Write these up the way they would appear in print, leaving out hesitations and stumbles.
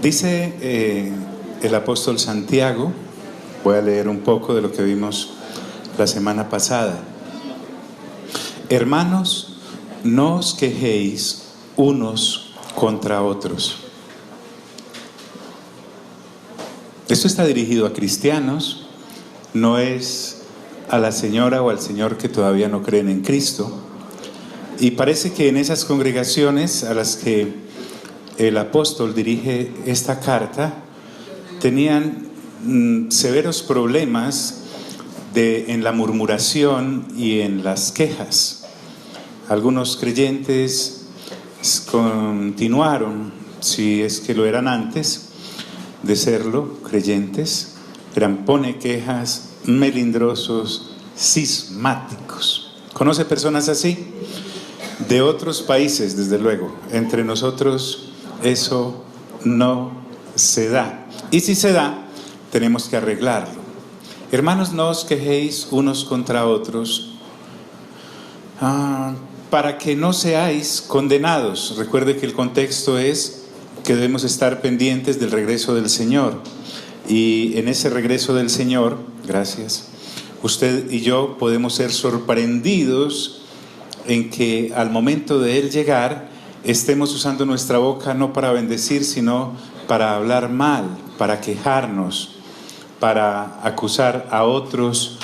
Dice el apóstol Santiago, voy a leer un poco de lo que vimos la semana pasada. Hermanos, no os quejéis unos contra otros. Esto está dirigido a cristianos, no es a la señora o al señor que todavía no creen en Cristo. Y parece que en esas congregaciones a las que el apóstol dirige esta carta tenían severos problemas en la murmuración y en las quejas. Algunos creyentes continuaron, si es que lo eran antes de serlo, creyentes, eran pone quejas, melindrosos, cismáticos. ¿Conoce personas así? De otros países, desde luego. Entre nosotros eso no se da. Y si se da, tenemos que arreglarlo. Hermanos, no os quejéis unos contra otros, para que no seáis condenados. Recuerde que el contexto es que debemos estar pendientes del regreso del Señor. Y en ese regreso del Señor, gracias, usted y yo podemos ser sorprendidos en que al momento de Él llegar, estemos usando nuestra boca no para bendecir, sino para hablar mal, para quejarnos, para acusar a otros,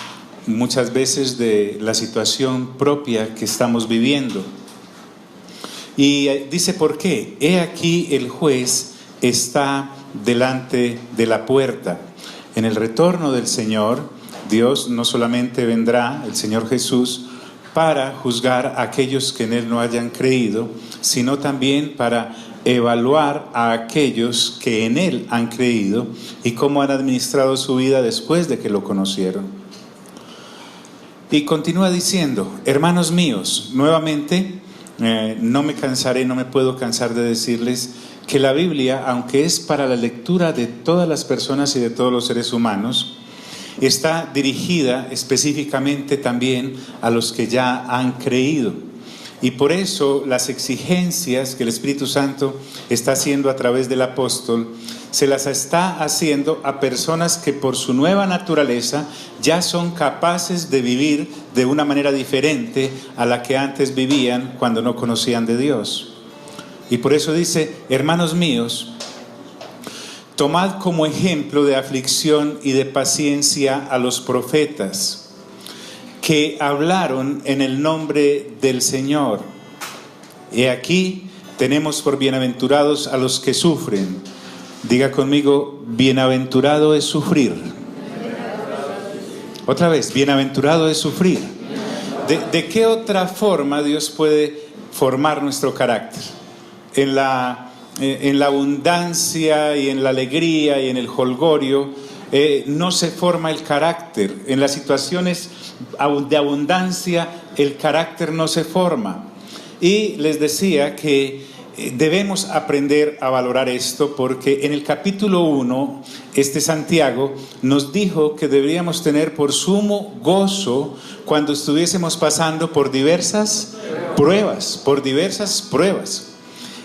muchas veces de la situación propia que estamos viviendo. Y dice, ¿por qué? He aquí el juez está delante de la puerta. En el retorno del Señor, Dios no solamente vendrá, el Señor Jesús, para juzgar a aquellos que en Él no hayan creído, sino también para evaluar a aquellos que en Él han creído y cómo han administrado su vida después de que lo conocieron. Y continúa diciendo, hermanos míos, nuevamente, no me puedo cansar de decirles que la Biblia, aunque es para la lectura de todas las personas y de todos los seres humanos, está dirigida específicamente también a los que ya han creído. Y por eso las exigencias que el Espíritu Santo está haciendo a través del apóstol, se las está haciendo a personas que por su nueva naturaleza ya son capaces de vivir de una manera diferente a la que antes vivían cuando no conocían de Dios. Y por eso dice, hermanos míos, tomad como ejemplo de aflicción y de paciencia a los profetas que hablaron en el nombre del Señor. Y aquí tenemos por bienaventurados a los que sufren. Diga conmigo, bienaventurado es sufrir. Otra vez, bienaventurado es sufrir. ¿De qué otra forma Dios puede formar nuestro carácter? En la abundancia y en la alegría y en el jolgorio no se forma el carácter. En las situaciones de abundancia el carácter no se forma. Y les decía que debemos aprender a valorar esto, porque en el capítulo 1 Santiago nos dijo que deberíamos tener por sumo gozo cuando estuviésemos pasando por diversas pruebas.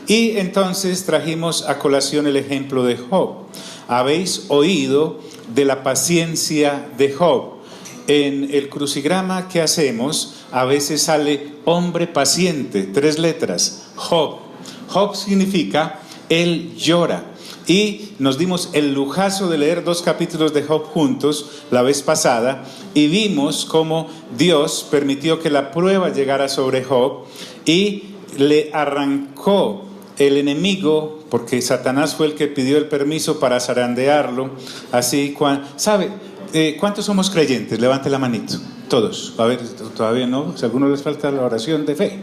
Y entonces trajimos a colación el ejemplo de Job. Habéis oído de la paciencia de Job. En el crucigrama que hacemos a veces sale hombre paciente, 3 letras, Job. Job significa él llora. Y nos dimos el lujazo de leer 2 capítulos de Job juntos la vez pasada y vimos cómo Dios permitió que la prueba llegara sobre Job y le arrancó el enemigo, porque Satanás fue el que pidió el permiso para zarandearlo. Así, ¿sabe? ¿Cuántos somos creyentes? Levante la manito. Todos. A ver, todavía no. Si a algunos les falta la oración de fe.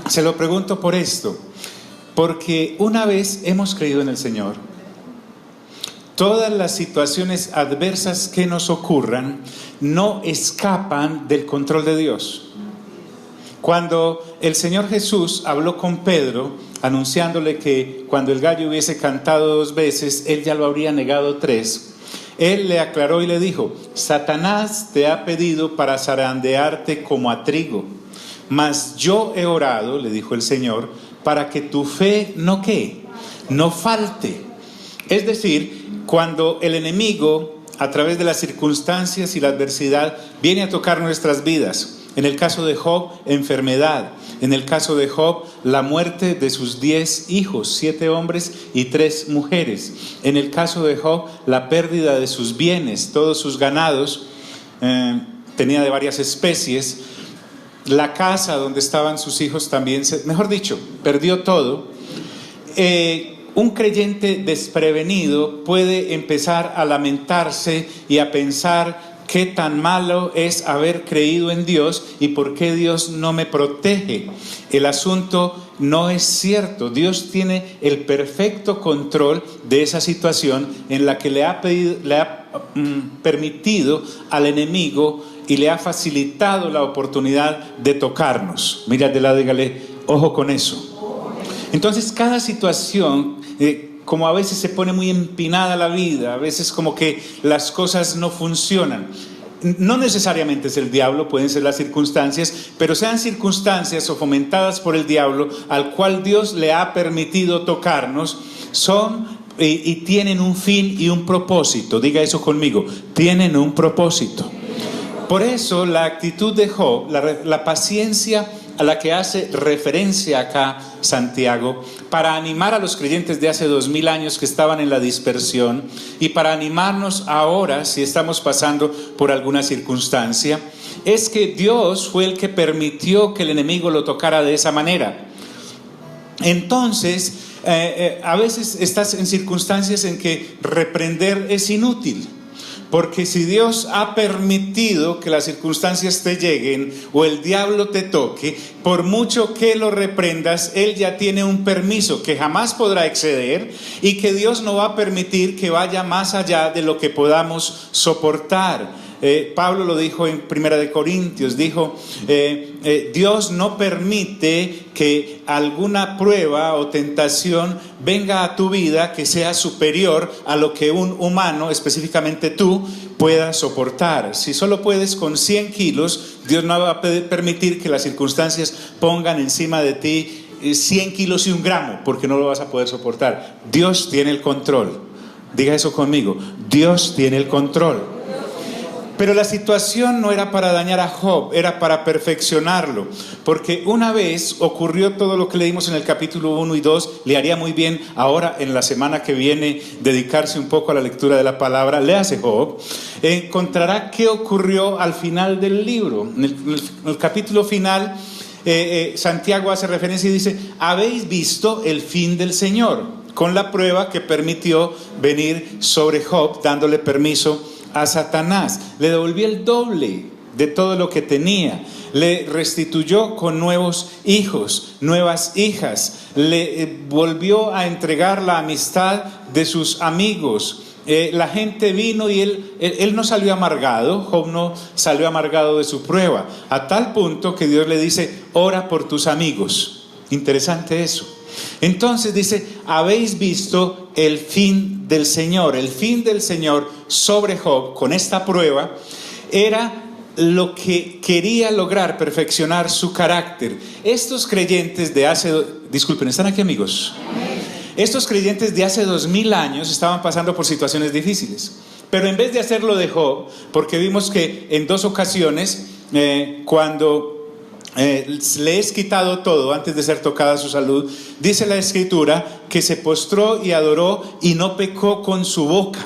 Se lo pregunto por esto. Porque una vez hemos creído en el Señor, todas las situaciones adversas que nos ocurran no escapan del control de Dios. Cuando el Señor Jesús habló con Pedro, anunciándole que cuando el gallo hubiese cantado 2 veces, él ya lo habría negado 3, él le aclaró y le dijo, Satanás te ha pedido para zarandearte como a trigo, mas yo he orado, le dijo el Señor, para que tu fe no ¿qué? No falte. Es decir, cuando el enemigo, a través de las circunstancias y la adversidad, viene a tocar nuestras vidas. En el caso de Job, enfermedad. En el caso de Job, la muerte de sus 10 hijos, 7 hombres y 3 mujeres. En el caso de Job, la pérdida de sus bienes, todos sus ganados, tenía de varias especies. La casa donde estaban sus hijos también, mejor dicho, perdió todo. Un creyente desprevenido puede empezar a lamentarse y a pensar qué tan malo es haber creído en Dios y por qué Dios no me protege. El asunto no es cierto. Dios tiene el perfecto control de esa situación en la que le ha permitido al enemigo y le ha facilitado la oportunidad de tocarnos. Mira de lado, dígale, ojo con eso. Entonces cada situación, como a veces se pone muy empinada la vida, a veces como que las cosas no funcionan. No necesariamente es el diablo, pueden ser las circunstancias, pero sean circunstancias o fomentadas por el diablo al cual Dios le ha permitido tocarnos, son y tienen un fin y un propósito. Diga eso conmigo, tienen un propósito. Por eso la actitud de Job, la paciencia a la que hace referencia acá Santiago, para animar a los creyentes de hace 2000 años que estaban en la dispersión y para animarnos ahora si estamos pasando por alguna circunstancia, es que Dios fue el que permitió que el enemigo lo tocara de esa manera. Entonces, a veces estás en circunstancias en que reprender es inútil. Porque si Dios ha permitido que las circunstancias te lleguen o el diablo te toque, por mucho que lo reprendas, Él ya tiene un permiso que jamás podrá exceder y que Dios no va a permitir que vaya más allá de lo que podamos soportar. Pablo lo dijo en 1 Corintios, dijo, Dios no permite que alguna prueba o tentación venga a tu vida que sea superior a lo que un humano, específicamente tú, pueda soportar. Si solo puedes con 100 kilos, Dios no va a permitir que las circunstancias pongan encima de ti 100 kilos y 1 gramo, porque no lo vas a poder soportar. Dios tiene el control. Diga eso conmigo, Dios tiene el control. Pero la situación no era para dañar a Job, era para perfeccionarlo. Porque una vez ocurrió todo lo que leímos en el capítulo 1 y 2, le haría muy bien ahora en la semana que viene dedicarse un poco a la lectura de la palabra. Léase Job, encontrará qué ocurrió al final del libro. En el capítulo final, Santiago hace referencia y dice, habéis visto el fin del Señor, con la prueba que permitió venir sobre Job, dándole permiso a Satanás. Le devolvió el doble de todo lo que tenía, le restituyó con nuevos hijos, nuevas hijas, le volvió a entregar la amistad de sus amigos. La gente vino y él no salió amargado. Job no salió amargado de su prueba, a tal punto que Dios le dice, ora por tus amigos. Interesante eso. Entonces dice, habéis visto el fin del Señor. El fin del Señor sobre Job con esta prueba era lo que quería lograr, perfeccionar su carácter. Estos creyentes de hace, disculpen, ¿están aquí amigos? Estos creyentes de hace 2000 años estaban pasando por situaciones difíciles, pero en vez de hacerlo de Job, porque vimos que en 2 ocasiones cuando le es quitado todo antes de ser tocada su salud, dice la escritura que se postró y adoró y no pecó con su boca,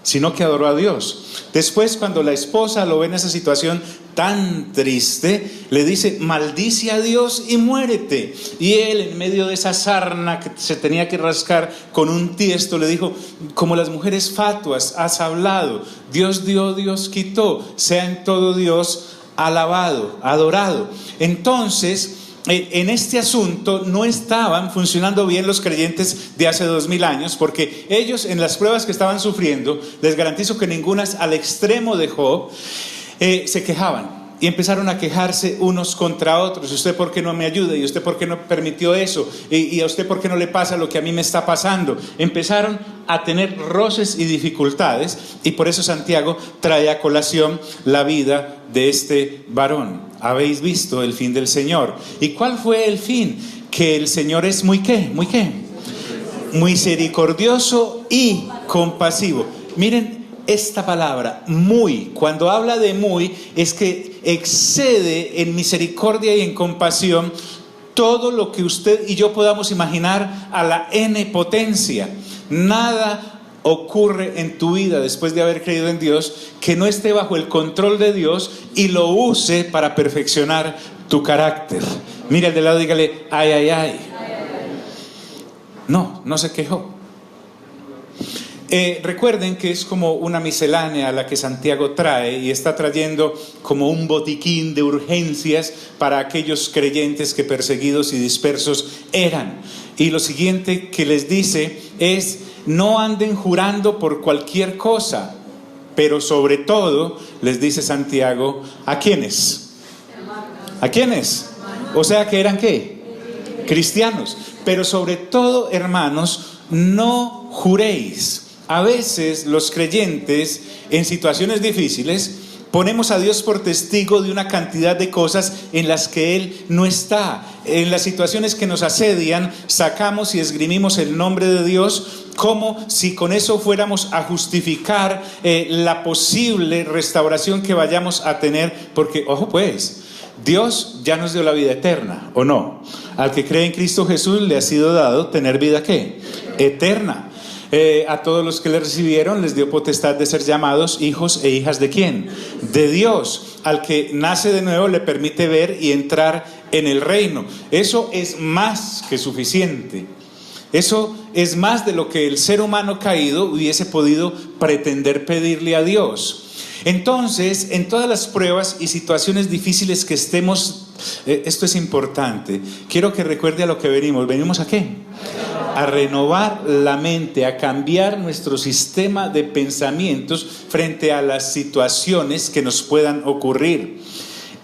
sino que adoró a Dios. Después, cuando la esposa lo ve en esa situación tan triste, le dice, maldice a Dios y muérete. Y él, en medio de esa sarna que se tenía que rascar con un tiesto, le dijo, como las mujeres fatuas has hablado, Dios dio, Dios quitó, sea en todo Dios alabado, adorado. Entonces, en este asunto no estaban funcionando bien los creyentes de hace 2000 años, porque ellos, en las pruebas que estaban sufriendo, les garantizo que ninguna al extremo de Job, se quejaban y empezaron a quejarse unos contra otros. ¿Y usted por qué no me ayuda? ¿Y usted por qué no permitió eso? ¿Y a usted por qué no le pasa lo que a mí me está pasando? Empezaron a tener roces y dificultades, y por eso Santiago trae a colación la vida de este varón. Habéis visto el fin del Señor. ¿Y cuál fue el fin? que el Señor es muy ¿qué? ¿Muy qué? Misericordioso y compasivo. Miren esta palabra, muy. Cuando habla de muy, es que excede en misericordia y en compasión todo lo que usted y yo podamos imaginar a la n potencia. Nada ocurre en tu vida después de haber creído en Dios que no esté bajo el control de Dios y lo use para perfeccionar tu carácter. Mira al de lado, dígale, ay, ay, ay. No se quejó. Recuerden que es como una miscelánea la que Santiago trae y está trayendo como un botiquín de urgencias para aquellos creyentes que perseguidos y dispersos eran. Y lo siguiente que les dice es: no anden jurando por cualquier cosa, pero sobre todo, les dice Santiago, ¿a quiénes? ¿A quiénes? O sea, que eran ¿qué? Cristianos. Pero sobre todo, hermanos, no juréis. A veces los creyentes en situaciones difíciles ponemos a Dios por testigo de una cantidad de cosas en las que Él no está. En las situaciones que nos asedian, sacamos y esgrimimos el nombre de Dios como si con eso fuéramos a justificar la posible restauración que vayamos a tener. Porque, ojo pues, Dios ya nos dio la vida eterna, ¿o no? Al que cree en Cristo Jesús le ha sido dado tener vida ¿qué? Eterna. A todos los que le recibieron les dio potestad de ser llamados hijos e hijas ¿de quién? De Dios. Al que nace de nuevo le permite ver y entrar en el reino. Eso es más que suficiente. Eso es más de lo que el ser humano caído hubiese podido pretender pedirle a Dios. Entonces, en todas las pruebas y situaciones difíciles que estemos, esto es importante. Quiero que recuerde a lo que venimos. ¿Venimos a qué? A renovar la mente, a cambiar nuestro sistema de pensamientos frente a las situaciones que nos puedan ocurrir.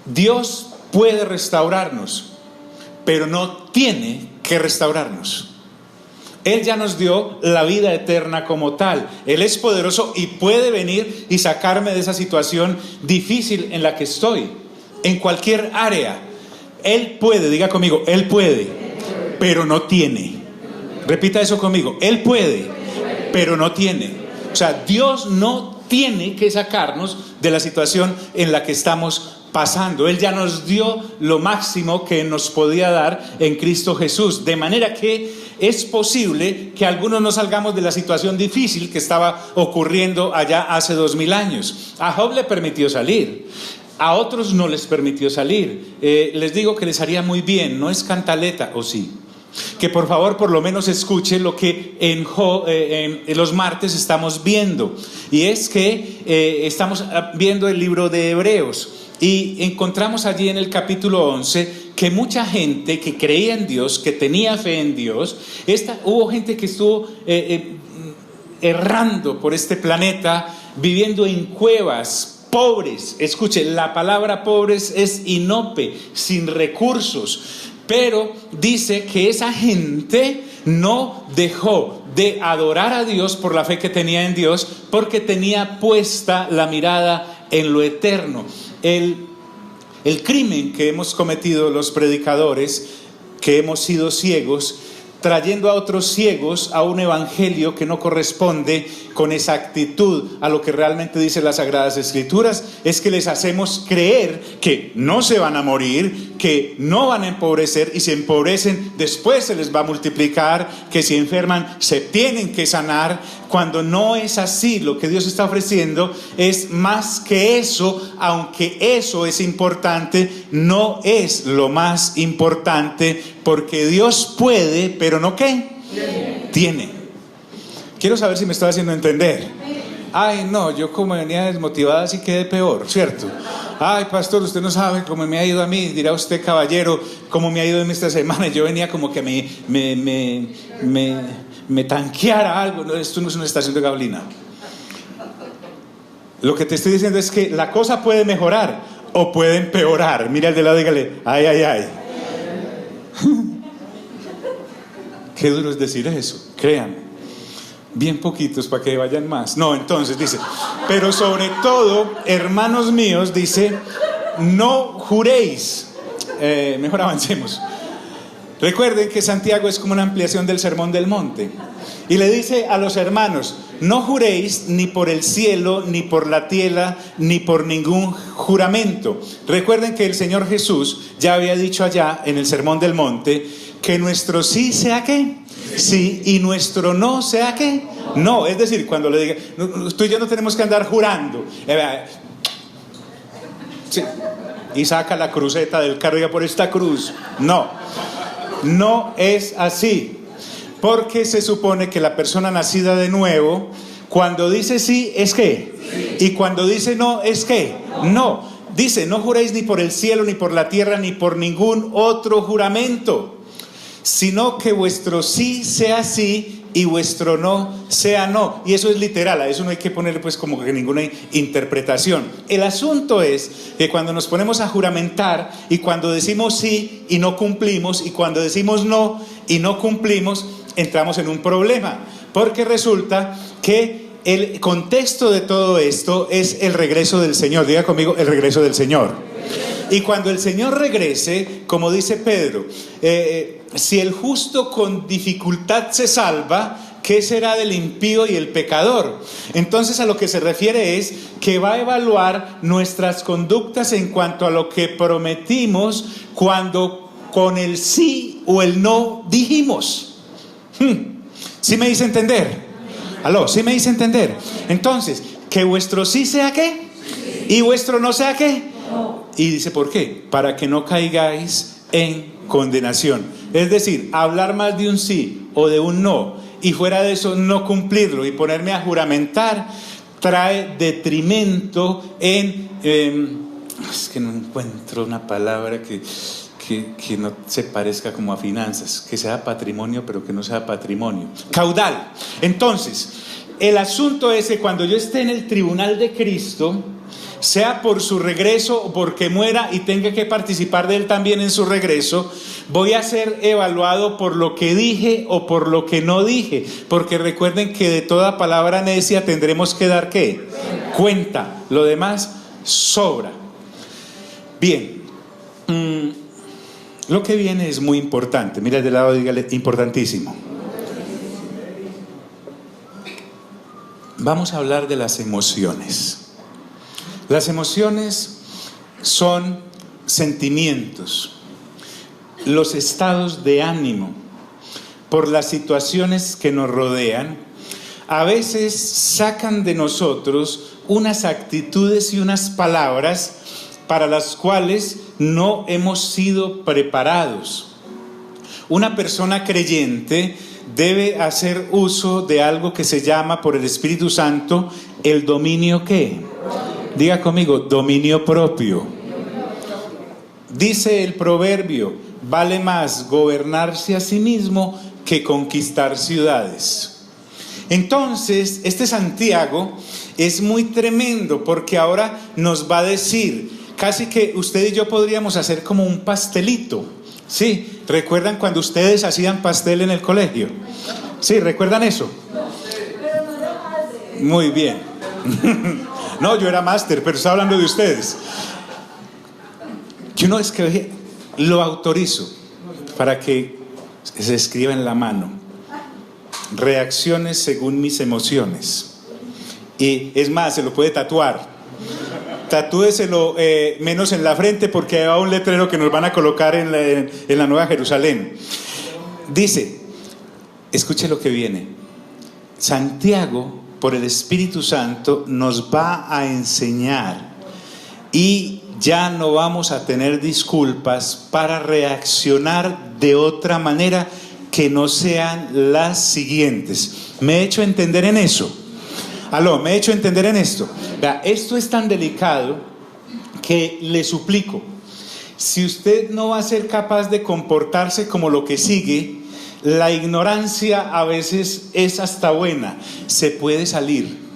Dios puede restaurarnos, pero no tiene que restaurarnos. Él ya nos dio la vida eterna como tal. Él es poderoso y puede venir y sacarme de esa situación difícil en la que estoy, en cualquier área. Él puede, diga conmigo, Él puede, pero no tiene. Repita eso conmigo, Él puede, pero no tiene. O sea, Dios no tiene que sacarnos de la situación en la que estamos pasando. Él ya nos dio lo máximo que nos podía dar en Cristo Jesús. De manera que es posible que algunos no salgamos de la situación difícil que estaba ocurriendo allá hace 2000 años. A Job le permitió salir. A otros no les permitió salir. Les digo que les haría muy bien, no es cantaleta, ¿o sí? Que por favor por lo menos escuche lo que en los martes estamos viendo. Y es que estamos viendo el libro de Hebreos. Y encontramos allí en el capítulo 11 que mucha gente que creía en Dios, que tenía fe en Dios, hubo gente que estuvo errando por este planeta, viviendo en cuevas, pobres. Escuche, la palabra pobres es inope, sin recursos. Pero dice que esa gente no dejó de adorar a Dios por la fe que tenía en Dios, porque tenía puesta la mirada en lo eterno. El crimen que hemos cometido los predicadores, que hemos sido ciegos, trayendo a otros ciegos a un evangelio que no corresponde con exactitud a lo que realmente dicen las Sagradas Escrituras, es que les hacemos creer que no se van a morir, que no van a empobrecer, y si empobrecen después se les va a multiplicar, que si enferman se tienen que sanar, cuando no es así. Lo que Dios está ofreciendo es más que eso, aunque eso es importante, no es lo más importante, porque Dios puede, pero no ¿qué? Tiene. Quiero saber si me estoy haciendo entender. Ay, no, yo como venía desmotivada así quedé peor, ¿cierto? Ay, pastor, usted no sabe cómo me ha ido a mí. Dirá usted, caballero, cómo me ha ido en esta semana. Yo venía como que me tanqueara algo. No, esto no es una estación de gasolina. Lo que te estoy diciendo es que la cosa puede mejorar o puede empeorar. Mira al de lado, dígale, ay, ay, ay. Qué duro es decir eso, créanme. Bien poquitos para que vayan más. No, entonces dice, pero sobre todo, hermanos míos, dice, no juréis. Mejor avancemos. Recuerden que Santiago es como una ampliación del Sermón del Monte. Y le dice a los hermanos: no juréis ni por el cielo, ni por la tierra, ni por ningún juramento. Recuerden que el Señor Jesús ya había dicho allá en el Sermón del Monte que nuestro sí sea ¿qué? Sí, y nuestro no sea ¿qué? No. Es decir, cuando le diga, tú y yo no tenemos que andar jurando. Sí. Y saca la cruceta del carro y diga: por esta cruz. No es así. Porque se supone que la persona nacida de nuevo, cuando dice sí, es ¿qué? Y cuando dice no, es ¿qué? No. Dice: no juréis ni por el cielo, ni por la tierra, ni por ningún otro juramento, sino que vuestro sí sea sí y vuestro no sea no. Y eso es literal, a eso no hay que ponerle pues como que ninguna interpretación. El asunto es que cuando nos ponemos a juramentar, y cuando decimos sí y no cumplimos, y cuando decimos no y no cumplimos, entramos en un problema, porque resulta que el contexto de todo esto es el regreso del Señor. Diga conmigo: el regreso del Señor. Y cuando el Señor regrese, como dice Pedro, si el justo con dificultad se salva, ¿qué será del impío y el pecador? Entonces a lo que se refiere es que va a evaluar nuestras conductas en cuanto a lo que prometimos cuando con el sí o el no dijimos. ¿Sí me hice entender? ¿Aló? ¿Sí me hice entender? Entonces, que vuestro sí sea ¿qué? Y vuestro no sea ¿qué? Y dice: ¿por qué? Para que no caigáis en condenación. Es decir, hablar más de un sí o de un no, y fuera de eso no cumplirlo y ponerme a juramentar, trae detrimento en... es que no encuentro una palabra que no se parezca como a finanzas, que sea patrimonio pero que no sea patrimonio. Caudal. Entonces, el asunto es que cuando yo esté en el tribunal de Cristo, sea por su regreso o porque muera y tenga que participar de él también en su regreso, voy a ser evaluado por lo que dije o por lo que no dije, porque recuerden que de toda palabra necia tendremos que dar ¿qué? Cuenta. Lo demás sobra. Bien, lo que viene es muy importante. Mira de lado, dígale: importantísimo. Vamos a hablar de las emociones. Las emociones son sentimientos, los estados de ánimo por las situaciones que nos rodean. A veces sacan de nosotros unas actitudes y unas palabras para las cuales no hemos sido preparados. Una persona creyente debe hacer uso de algo que se llama por el Espíritu Santo el dominio ¿qué? Diga conmigo: dominio propio. Dice el proverbio: vale más gobernarse a sí mismo que conquistar ciudades. Entonces, este Santiago es muy tremendo, porque ahora nos va a decir, casi que usted y yo podríamos hacer como un pastelito. ¿Sí? ¿Recuerdan cuando ustedes hacían pastel en el colegio? ¿Sí? ¿Recuerdan eso? Muy bien. No, yo era máster, pero estaba hablando de ustedes. Yo no es que lo autorizo para que se escriba en la mano: reacciones según mis emociones. Y es más, se lo puede tatuar. Tatúeselo menos en la frente, porque hay un letrero que nos van a colocar en la Nueva Jerusalén. Dice, escuche lo que viene. Santiago, por el Espíritu Santo, nos va a enseñar, y ya no vamos a tener disculpas para reaccionar de otra manera que no sean las siguientes. ¿Me he hecho entender en eso? Aló, ¿me he hecho entender en esto? Vea, esto es tan delicado que le suplico, si usted no va a ser capaz de comportarse como lo que sigue, la ignorancia a veces es hasta buena. Se puede salir.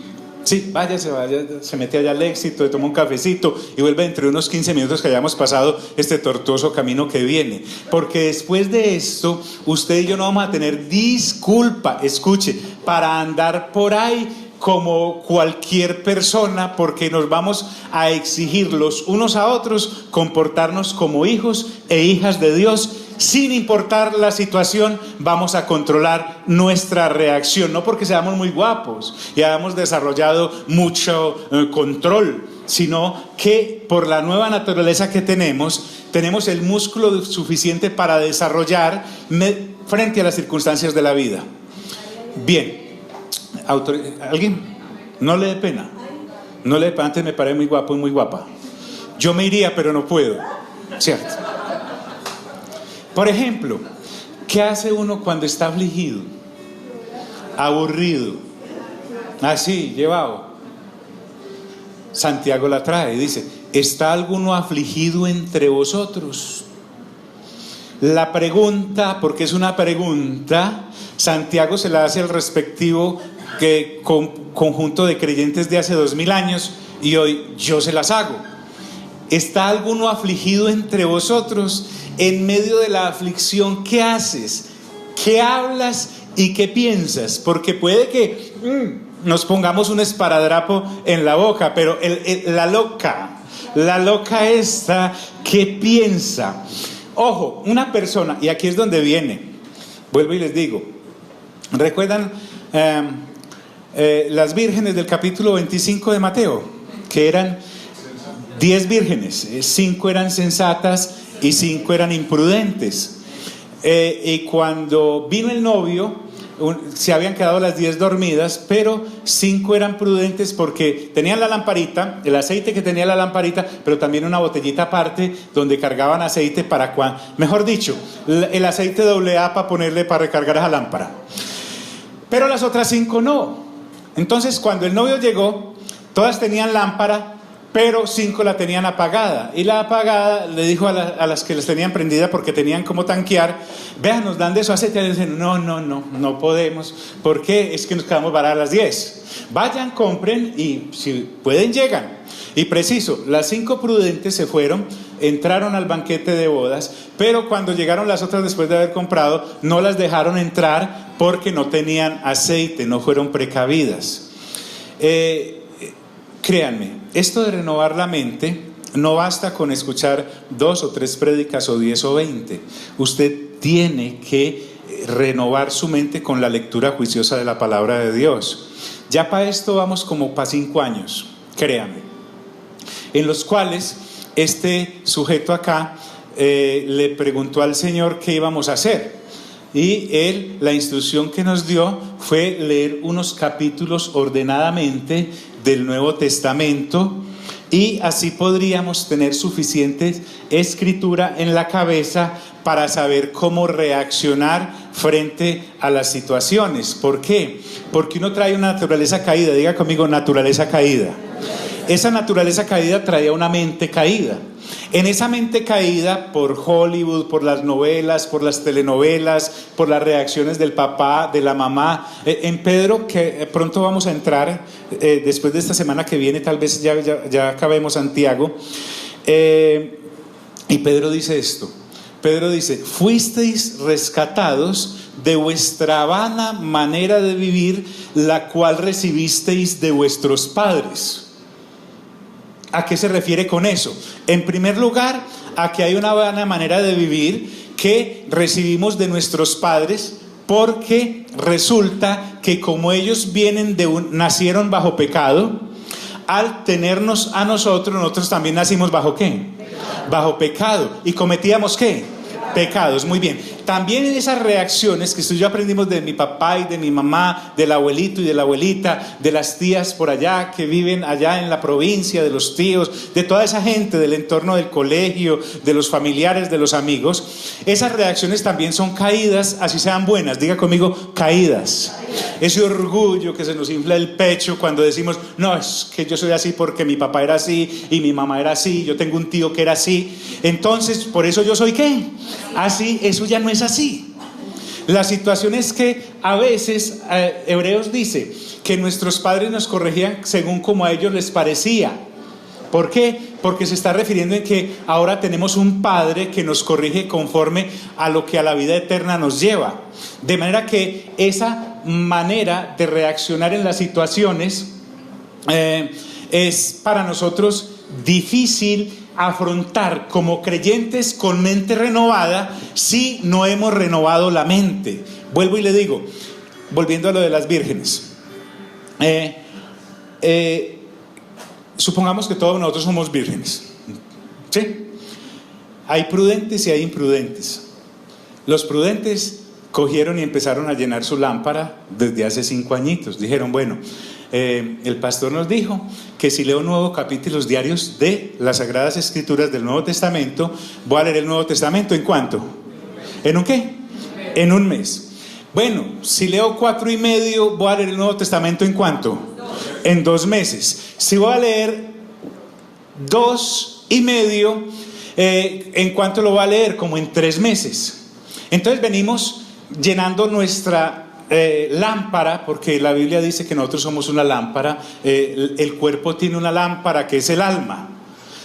Sí, vaya, se mete allá al Éxito, toma un cafecito y vuelve entre unos 15 minutos que hayamos pasado este tortuoso camino que viene. Porque después de esto, usted y yo no vamos a tener disculpa, escuche, para andar por ahí como cualquier persona, porque nos vamos a exigir los unos a otros comportarnos como hijos e hijas de Dios sin importar la situación, vamos a controlar nuestra reacción. No porque seamos muy guapos y hayamos desarrollado mucho control, sino que por la nueva naturaleza que tenemos el músculo suficiente para desarrollar frente a las circunstancias de la vida. Bien, ¿alguien? No le dé pena. No le dé pena, antes me paré muy guapo y muy guapa. Yo me iría, pero no puedo, ¿cierto? Por ejemplo, ¿qué hace uno cuando está afligido, aburrido, así, llevado? Santiago la trae y dice: ¿está alguno afligido entre vosotros? La pregunta, porque es una pregunta, Santiago se la hace al respectivo conjunto de creyentes de hace 2000 años, y hoy yo se las hago. ¿Está alguno afligido entre vosotros? En medio de la aflicción, ¿qué haces? ¿Qué hablas y qué piensas? Porque puede que nos pongamos un esparadrapo en la boca, pero la loca esta, ¿qué piensa? Ojo, una persona, y aquí es donde viene, vuelvo y les digo, ¿recuerdan las vírgenes del capítulo 25 de Mateo? Que eran 10 vírgenes, 5 eran sensatas y 5 eran imprudentes. Y cuando vino el novio, se habían quedado las 10 dormidas, pero 5 eran prudentes porque tenían la lamparita, el aceite que tenía la lamparita, pero también una botellita aparte donde cargaban aceite para mejor dicho, el aceite AA para ponerle para recargar esa lámpara. Pero las otras 5 no. Entonces, cuando el novio llegó, todas tenían lámpara, pero 5 la tenían apagada. Y la apagada le dijo a las que les tenían prendida, porque tenían como tanquear: vean, nos dan de eso aceite. Y dicen: no podemos, porque es que nos quedamos varadas a las 10. Vayan, compren y si pueden llegan. Y preciso, las 5 prudentes se fueron, entraron al banquete de bodas, pero cuando llegaron las otras después de haber comprado, no las dejaron entrar porque no tenían aceite, no fueron precavidas. Créanme, esto de renovar la mente no basta con escuchar 2 o 3 prédicas o 10 o 20. Usted tiene que renovar su mente con la lectura juiciosa de la palabra de Dios. Ya para esto vamos como para 5 años, créanme, en los cuales este sujeto acá le preguntó al Señor qué íbamos a hacer. Y él, la instrucción que nos dio fue leer unos capítulos ordenadamente del Nuevo Testamento, y así podríamos tener suficiente escritura en la cabeza para saber cómo reaccionar frente a las situaciones. ¿Por qué? Porque uno trae una naturaleza caída. Diga conmigo: naturaleza caída. Esa naturaleza caída traía una mente caída. En esa mente caída por Hollywood, por las novelas, por las telenovelas, por las reacciones del papá, de la mamá. En Pedro, que pronto vamos a entrar, después de esta semana que viene, tal vez ya acabemos Santiago. Y Pedro dice esto. Pedro dice: fuisteis rescatados de vuestra vana manera de vivir, la cual recibisteis de vuestros padres. ¿A qué se refiere con eso? En primer lugar, a que hay una vana manera de vivir que recibimos de nuestros padres, porque resulta que como ellos nacieron bajo pecado, al tenernos a nosotros también nacimos bajo ¿qué? Bajo pecado. ¿Y cometíamos qué? Pecados. Muy bien. También en esas reacciones que usted y yo aprendimos de mi papá y de mi mamá, del abuelito y de la abuelita, de las tías por allá que viven allá en la provincia, de los tíos, de toda esa gente del entorno del colegio, de los familiares, de los amigos, esas reacciones también son caídas, así sean buenas. Diga conmigo: caídas. Ese orgullo que se nos infla el pecho cuando decimos: no, es que yo soy así porque mi papá era así y mi mamá era así, yo tengo un tío que era así, entonces por eso yo soy ¿qué? Así. Eso ya no es así. La situación es que a veces Hebreos dice que nuestros padres nos corregían según como a ellos les parecía. ¿Por qué? Porque se está refiriendo en que ahora tenemos un Padre que nos corrige conforme a lo que a la vida eterna nos lleva. De manera que esa manera de reaccionar en las situaciones es para nosotros difícil afrontar como creyentes con mente renovada si no hemos renovado la mente. Vuelvo y le digo, volviendo a lo de las vírgenes, supongamos que todos nosotros somos vírgenes, ¿sí? Hay prudentes y hay imprudentes. Los prudentes cogieron y empezaron a llenar su lámpara desde hace 5 añitos. Dijeron, bueno, el pastor nos dijo que si leo nuevos capítulos diarios de las Sagradas Escrituras del Nuevo Testamento, voy a leer el Nuevo Testamento ¿en cuánto? ¿En un qué? En un mes. Bueno, si leo 4 y medio, voy a leer el Nuevo Testamento ¿en cuánto? En 2 meses. Si voy a leer 2 y medio, ¿en cuánto lo voy a leer? Como en 3 meses. Entonces venimos llenando nuestra lámpara, porque la Biblia dice que nosotros somos una lámpara. El cuerpo tiene una lámpara que es el alma.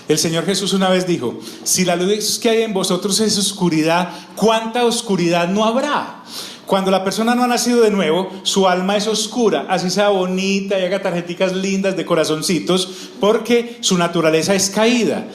El Señor Jesús una vez dijo, si la luz que hay en vosotros es oscuridad, ¿cuánta oscuridad no habrá? Cuando la persona no ha nacido de nuevo, su alma es oscura, así sea bonita y haga tarjeticas lindas de corazoncitos, porque su naturaleza es caída.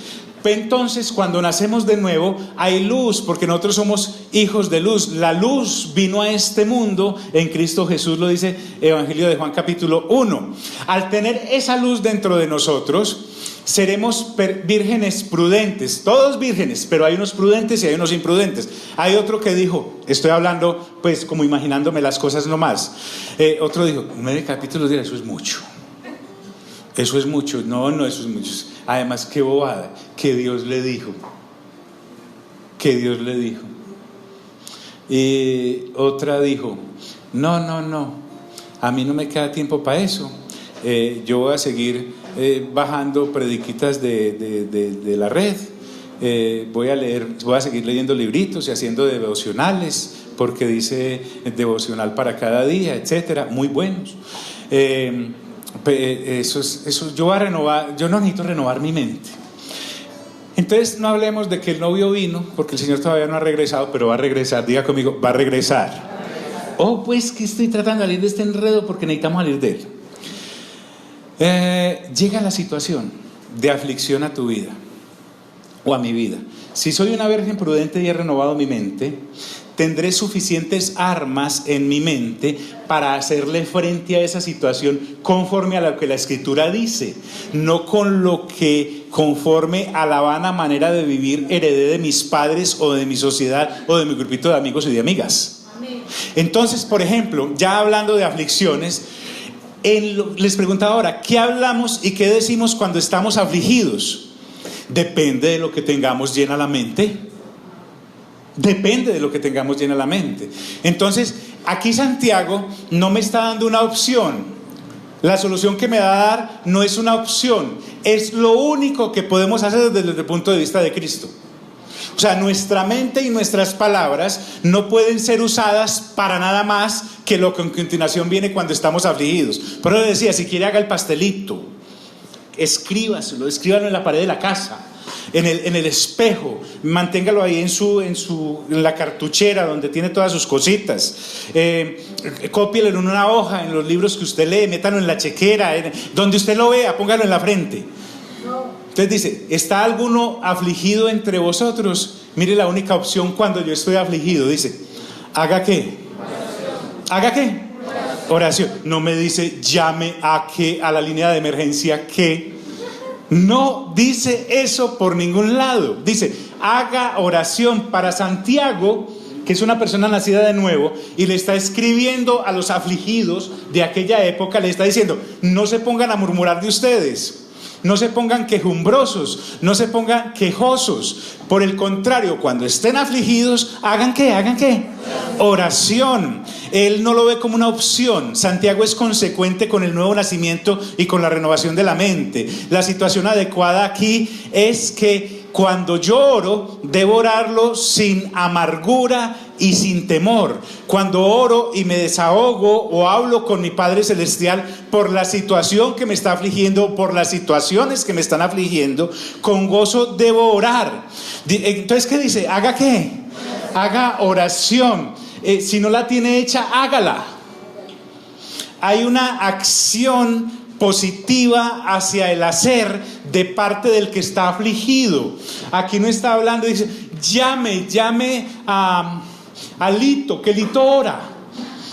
Entonces, cuando nacemos de nuevo, hay luz, porque nosotros somos hijos de luz. La luz vino a este mundo en Cristo Jesús, lo dice Evangelio de Juan capítulo 1. Al tener esa luz dentro de nosotros, seremos vírgenes prudentes, todos vírgenes, pero hay unos prudentes y hay unos imprudentes. Hay otro que dijo, estoy hablando pues como imaginándome las cosas nomás, otro dijo, 9 capítulos de eso es mucho. Eso es mucho. No, eso es mucho. Además, qué bobada. Que Dios le dijo. Que Dios le dijo. Y otra dijo, no. A mí no me queda tiempo para eso. Yo voy a seguir bajando prediquitas de la red. Voy a seguir leyendo libritos y haciendo devocionales, porque dice devocional para cada día, etcétera, muy buenos. Eso yo voy a renovar. Yo no necesito renovar mi mente. Entonces no hablemos de que el novio vino, porque el Señor todavía no ha regresado, pero va a regresar. Diga conmigo, va a regresar. Oh, pues que estoy tratando de salir de este enredo porque necesitamos salir de él. Llega la situación de aflicción a tu vida o a mi vida. Si soy una virgen prudente y he renovado mi mente, tendré suficientes armas en mi mente para hacerle frente a esa situación conforme a lo que la Escritura dice, no con lo que conforme a la vana manera de vivir heredé de mis padres o de mi sociedad o de mi grupito de amigos y de amigas. Entonces, por ejemplo, ya hablando de aflicciones, les preguntaba ahora, ¿qué hablamos y qué decimos cuando estamos afligidos? Depende de lo que tengamos llena la mente. Depende de lo que tengamos llena la mente. Entonces, aquí Santiago no me está dando una opción. La solución que me va a dar no es una opción, es lo único que podemos hacer desde el punto de vista de Cristo. O sea, nuestra mente y nuestras palabras no pueden ser usadas para nada más que lo que a continuación viene cuando estamos afligidos. Por eso decía, si quiere haga el pastelito, escríbalo en la pared de la casa, en el espejo, manténgalo ahí en la cartuchera donde tiene todas sus cositas, cópielo en una hoja, en los libros que usted lee, métalo en la chequera, donde usted lo vea, póngalo en la frente. Entonces dice, ¿está alguno afligido entre vosotros? Mire la única opción cuando yo estoy afligido, dice, ¿haga qué? ¿Haga qué? Oración. No me dice, llame a la línea de emergencia, ¿qué? No dice eso por ningún lado. Dice, haga oración. Para Santiago, que es una persona nacida de nuevo, y le está escribiendo a los afligidos de aquella época, le está diciendo, no se pongan a murmurar de ustedes, no se pongan quejumbrosos, no se pongan quejosos. Por el contrario, cuando estén afligidos, ¿hagan qué? ¿Hagan qué? Oración. Él no lo ve como una opción. Santiago es consecuente con el nuevo nacimiento y con la renovación de la mente. La situación adecuada aquí es que cuando yo oro, debo orarlo sin amargura y sin temor. Cuando oro y me desahogo o hablo con mi Padre Celestial por la situación que me está afligiendo, por las situaciones que me están afligiendo, con gozo debo orar. Entonces, ¿qué dice? ¿Haga qué? Haga oración. Si no la tiene hecha, hágala. Hay una acción positiva hacia el hacer de parte del que está afligido. Aquí no está hablando, dice, llame a Lito, que Lito ora.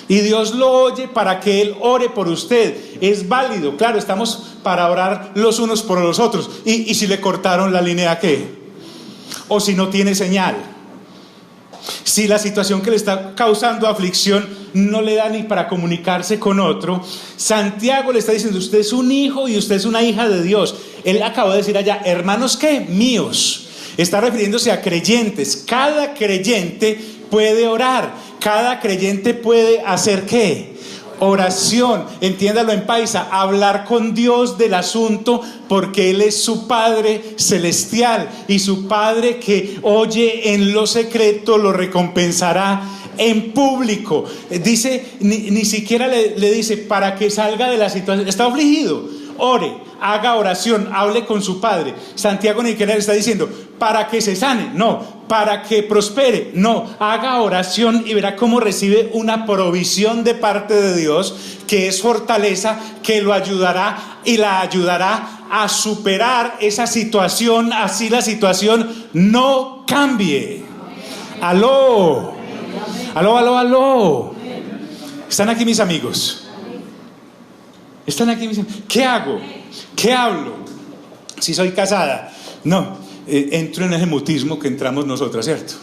Y Dios lo oye para que Él ore por usted. Es válido, claro, estamos para orar los unos por los otros. ¿Y si le cortaron la línea, qué? O si no tiene señal. Si la situación que le está causando aflicción no le da ni para comunicarse con otro, Santiago le está diciendo, usted es un hijo y usted es una hija de Dios. Él acabó de decir allá, hermanos, ¿qué? Míos. Está refiriéndose a creyentes. Cada creyente puede orar. Cada creyente puede hacer ¿qué? Oración. Entiéndalo en paisa, hablar con Dios del asunto, porque Él es su Padre celestial, y su Padre que oye en lo secreto lo recompensará en público. Dice, ni siquiera le dice para que salga de la situación. Está afligido, ore, haga oración, hable con su Padre. Santiago ni siquiera le está diciendo para que se sane, no, para que prospere, no, haga oración y verá cómo recibe una provisión de parte de Dios, que es fortaleza, que lo ayudará y la ayudará a superar esa situación, así la situación no cambie. Aló, aló, aló, aló. ¿Están aquí mis amigos? ¿Están aquí mis amigos? ¿Qué hago? ¿Qué hablo? Si soy casada, no, entro en ese mutismo que entramos nosotras, ¿cierto?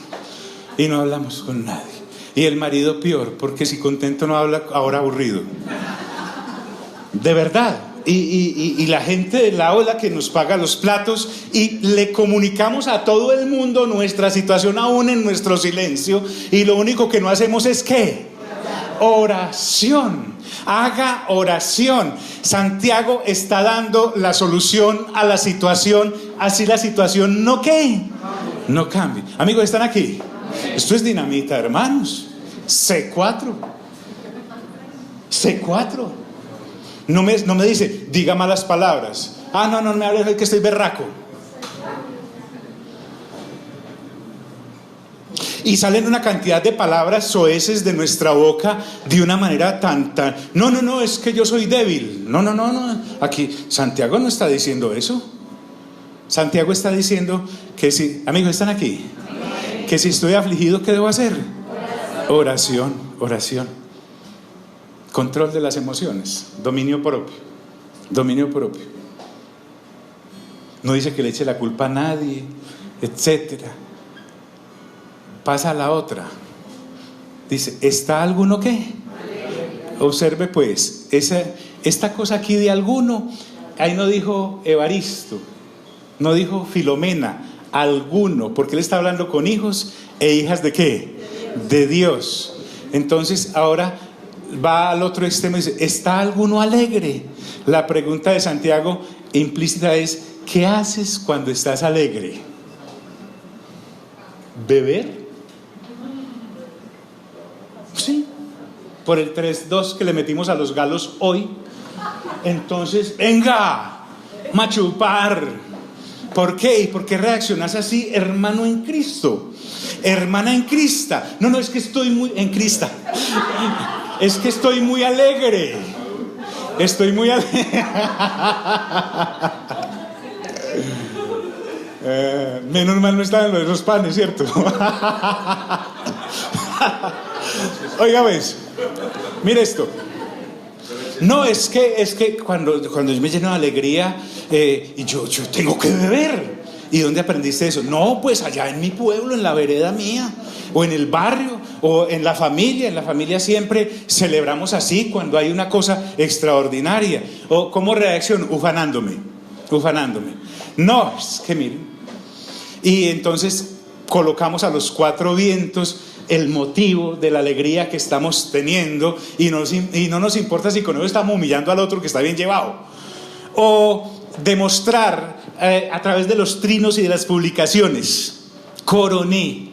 Y no hablamos con nadie. Y el marido peor, porque si contento no habla, ahora aburrido. De verdad. Y la gente de la ola que nos paga los platos, y le comunicamos a todo el mundo nuestra situación aún en nuestro silencio, y lo único que no hacemos es ¿qué? Oración. Haga oración. Santiago está dando la solución a la situación, así la situación no ¿qué? No cambie. Amigos, ¿están aquí? Esto es dinamita, hermanos. C4. No me dice, diga malas palabras. No me hables de que estoy berraco. Y salen una cantidad de palabras soeces de nuestra boca de una manera tan. No, es que yo soy débil. No. Aquí Santiago no está diciendo eso. Santiago está diciendo que si, amigos, ¿están aquí? Que si estoy afligido, ¿qué debo hacer? Oración. Control de las emociones, dominio propio. No dice que le eche la culpa a nadie, etcétera. Pasa a la otra. Dice, ¿está alguno qué? Observe pues, esta cosa aquí de alguno, ahí no dijo Evaristo, no dijo Filomena, alguno, porque él está hablando con hijos e hijas de qué? De Dios. Entonces ahora va al otro extremo y dice, ¿está alguno alegre? La pregunta de Santiago implícita es, ¿qué haces cuando estás alegre? ¿Beber? Sí, por el 3-2 que le metimos a los galos hoy. Entonces, venga, machupar. ¿Por qué? ¿Y por qué reaccionas así, hermano en Cristo? Hermana en Crista. No, es que estoy muy en Crista. Es que estoy muy alegre. Menos mal no estaba en lo de los panes, ¿cierto? Oiga, ves, mire esto. No, es que cuando yo me lleno de alegría, y yo tengo que beber. ¿Y dónde aprendiste eso? No, pues allá en mi pueblo, en la vereda mía, o en el barrio, o en la familia. En la familia siempre celebramos así cuando hay una cosa extraordinaria. ¿O cómo reacciono? Ufanándome. No, es que miren. Y entonces colocamos a los cuatro vientos el motivo de la alegría que estamos teniendo, y no nos importa si con eso estamos humillando al otro que está bien llevado, o demostrar a través de los trinos y de las publicaciones, coroné.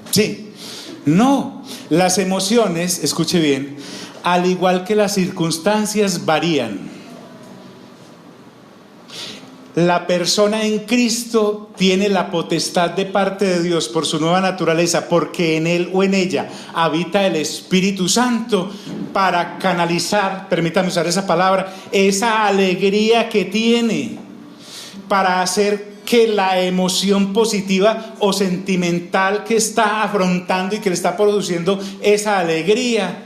Sí, no, las emociones, escuche bien, al igual que las circunstancias varían. La persona en Cristo tiene la potestad de parte de Dios por su nueva naturaleza, porque en él o en ella habita el Espíritu Santo, para canalizar, permítame usar esa palabra, esa alegría que tiene, para hacer que la emoción positiva o sentimental que está afrontando y que le está produciendo esa alegría,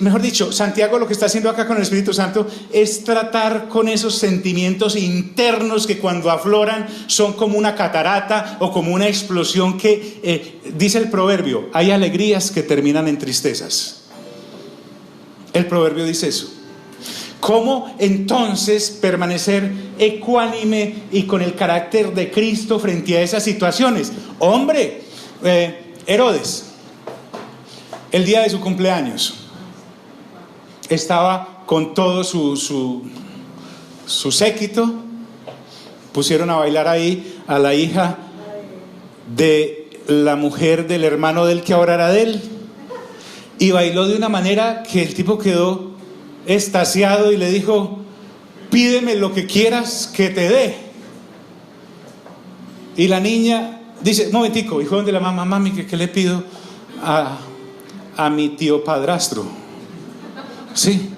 mejor dicho, Santiago lo que está haciendo acá con el Espíritu Santo es tratar con esos sentimientos internos que cuando afloran son como una catarata o como una explosión que, dice el proverbio, hay alegrías que terminan en tristezas. El proverbio dice eso. ¿Cómo entonces permanecer ecuánime y con el carácter de Cristo frente a esas situaciones? Hombre, Herodes, el día de su cumpleaños, estaba con todo su séquito, pusieron a bailar ahí a la hija de la mujer del hermano del que ahora era de él, y bailó de una manera que el tipo quedó extasiado y le dijo: pídeme lo que quieras que te dé. Y la niña dice: un momentico, hijo, ¿dónde la mamá? Mami, ¿qué le pido a mi tío padrastro? Sí.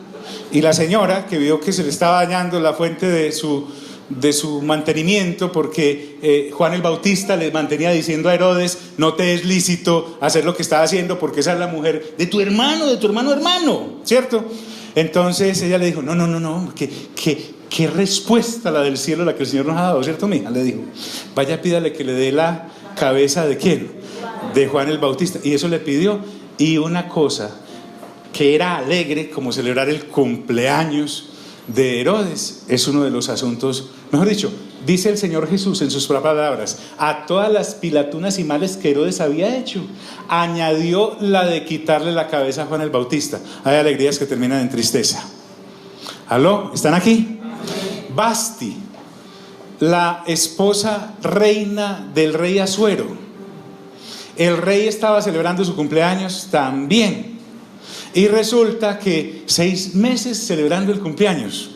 Y la señora, que vio que se le estaba dañando la fuente de su mantenimiento, porque Juan el Bautista le mantenía diciendo a Herodes: no te es lícito hacer lo que estaba haciendo, porque esa es la mujer de tu hermano, hermano, ¿cierto? Entonces ella le dijo: no, qué respuesta la del cielo, la que el Señor nos ha dado, ¿cierto, mija? Le dijo: vaya, pídale que le dé la cabeza ¿de quién? De Juan el Bautista. Y eso le pidió. Y una cosa que era alegre, como celebrar el cumpleaños de Herodes, es uno de los asuntos, mejor dicho, dice el Señor Jesús en sus palabras, a todas las pilatunas y males que Herodes había hecho, añadió la de quitarle la cabeza a Juan el Bautista. Hay alegrías que terminan en tristeza. ¿Aló? ¿Están aquí? Vasti, la esposa reina del rey Asuero. El rey estaba celebrando su cumpleaños también. Y resulta que 6 meses celebrando el cumpleaños.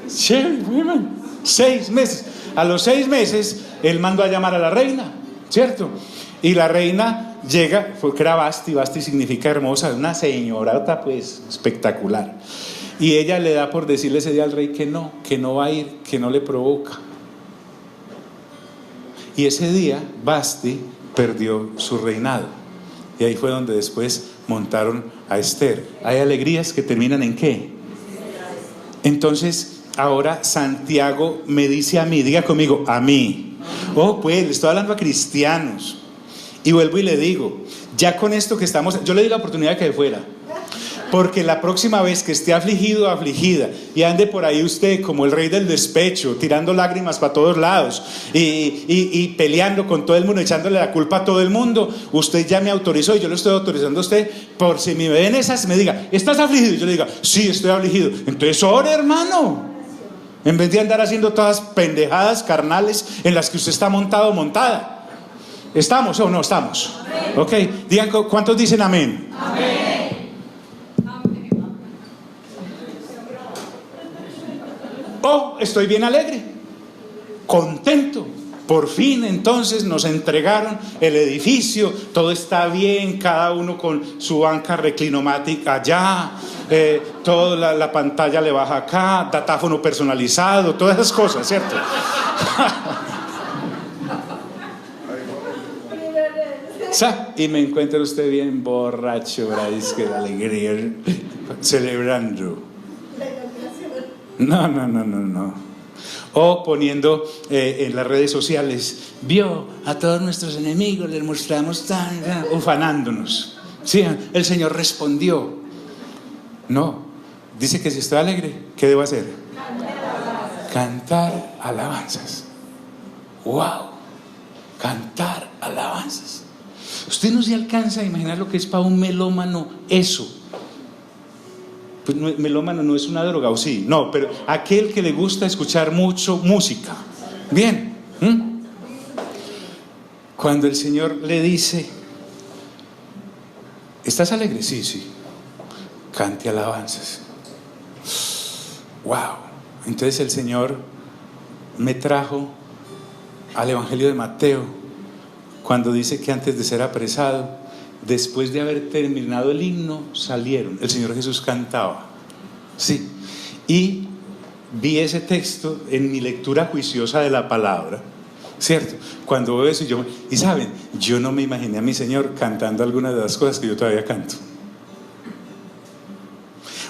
6 meses. A los 6 meses, él mandó a llamar a la reina, ¿cierto? Y la reina llega, porque era Vasti, Vasti significa hermosa, una señorata pues espectacular. Y ella le da por decirle ese día al rey que no va a ir, que no le provoca. Y ese día Vasti perdió su reinado. Y ahí fue donde después montaron a Esther. Hay alegrías que terminan en ¿qué? Entonces ahora Santiago me dice a mí, diga conmigo, a mí. Oh, pues le estoy hablando a cristianos. Y vuelvo y le digo, ya con esto que estamos, yo le di la oportunidad que fuera, porque la próxima vez que esté afligido o afligida y ande por ahí usted como el rey del despecho, tirando lágrimas para todos lados y peleando con todo el mundo, echándole la culpa a todo el mundo, usted ya me autorizó y yo le estoy autorizando a usted, por si me ven esas, me diga, ¿estás afligido? Y yo le diga, sí, estoy afligido. Entonces ore, hermano, en vez de andar haciendo todas pendejadas carnales en las que usted está montado o montada. ¿Estamos o no estamos? Amén. Ok, digan, ¿cuántos dicen amén? Amén. Oh, estoy bien alegre, contento. Por fin entonces nos entregaron el edificio, todo está bien, cada uno con su banca reclinomática allá, toda la pantalla le baja acá, datáfono personalizado, todas esas cosas, ¿cierto? Y me encuentra usted bien borracho, es que la alegría, celebrando. No. O poniendo en las redes sociales, vio a todos nuestros enemigos, les mostramos tan, ufanándonos. Sí, el Señor respondió. No, dice que si estoy alegre, ¿qué debo hacer? Cantar alabanzas. ¡Wow! Cantar alabanzas. Usted no se alcanza a imaginar lo que es para un melómano eso. Pues melómano no es una droga, ¿o sí? No, pero aquel que le gusta escuchar mucho música. Bien. Cuando el Señor le dice, ¿estás alegre? Sí. Cante alabanzas. Wow. Entonces el Señor me trajo al Evangelio de Mateo, cuando dice que antes de ser apresado, después de haber terminado el himno, salieron. El Señor Jesús cantaba. Sí. Y vi ese texto en mi lectura juiciosa de la palabra, ¿cierto? Cuando veo eso, y saben, yo no me imaginé a mi Señor cantando algunas de las cosas que yo todavía canto,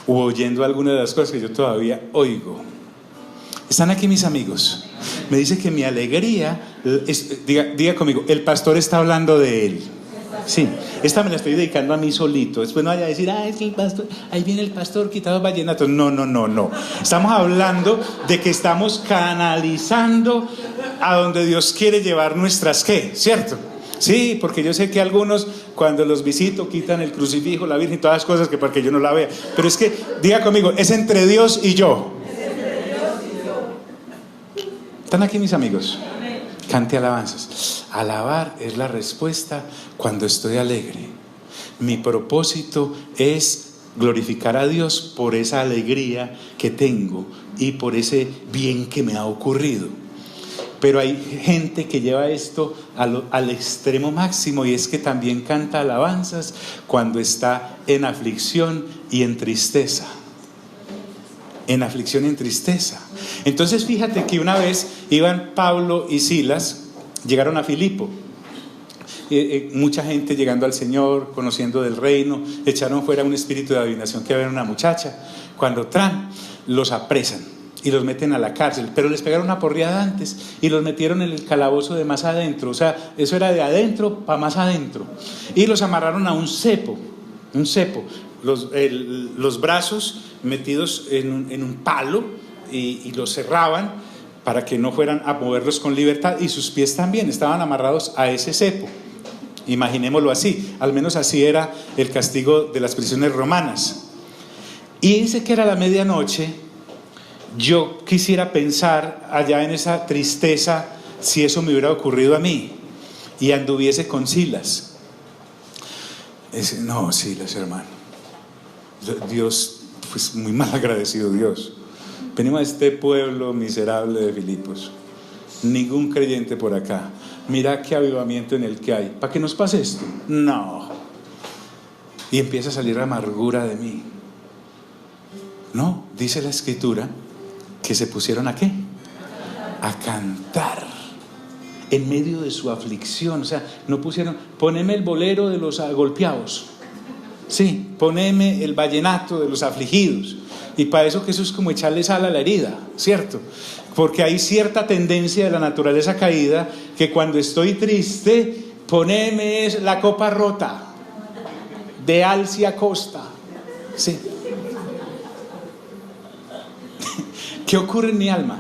o oyendo algunas de las cosas que yo todavía oigo. ¿Están aquí mis amigos? Me dice que mi alegría diga conmigo, el pastor está hablando de él. Sí, esta me la estoy dedicando a mí solito. Después no vaya a decir, es que el pastor, ahí viene el pastor quitado vallenatos. No. Estamos hablando de que estamos canalizando a donde Dios quiere llevar nuestras ¿qué? ¿Cierto? Sí, porque yo sé que algunos cuando los visito quitan el crucifijo, la Virgen y todas las cosas que para que yo no la vea. Pero es que, diga conmigo, es entre Dios y yo. ¿Están aquí mis amigos? Cante alabanzas. Alabar es la respuesta cuando estoy alegre. Mi propósito es glorificar a Dios por esa alegría que tengo y por ese bien que me ha ocurrido. Pero hay gente que lleva esto al extremo máximo, y es que también canta alabanzas cuando está en aflicción y en tristeza. En aflicción y en tristeza. Entonces fíjate que una vez iban Pablo y Silas, llegaron a Filipo, mucha gente llegando al Señor, conociendo del reino, echaron fuera un espíritu de adivinación que había en una muchacha. Cuando los apresan y los meten a la cárcel, pero les pegaron una porriada antes y los metieron en el calabozo de más adentro, o sea, eso era de adentro para más adentro, y los amarraron a un cepo, los brazos metidos en un palo y los cerraban para que no fueran a moverlos con libertad, y sus pies también estaban amarrados a ese cepo. Imaginémoslo así, al menos así era el castigo de las prisiones romanas. Y dice que era la medianoche. Yo quisiera pensar allá en esa tristeza si eso me hubiera ocurrido a mí y anduviese con Silas. No, Silas, hermano, Dios, pues muy mal agradecido Dios. Venimos a este pueblo miserable de Filipos, ningún creyente por acá, mira qué avivamiento en el que hay, ¿para qué nos pase esto? No. Y empieza a salir amargura de mí. No, dice la Escritura que se pusieron ¿a qué? A cantar en medio de su aflicción. O sea, no pusieron, poneme el bolero de los golpeados, sí, poneme el vallenato de los afligidos. Y para eso que eso es como echarle sal a la herida, ¿cierto? Porque hay cierta tendencia de la naturaleza caída que cuando estoy triste, poneme la copa rota de Alcia Costa, sí. ¿Qué ocurre en mi alma?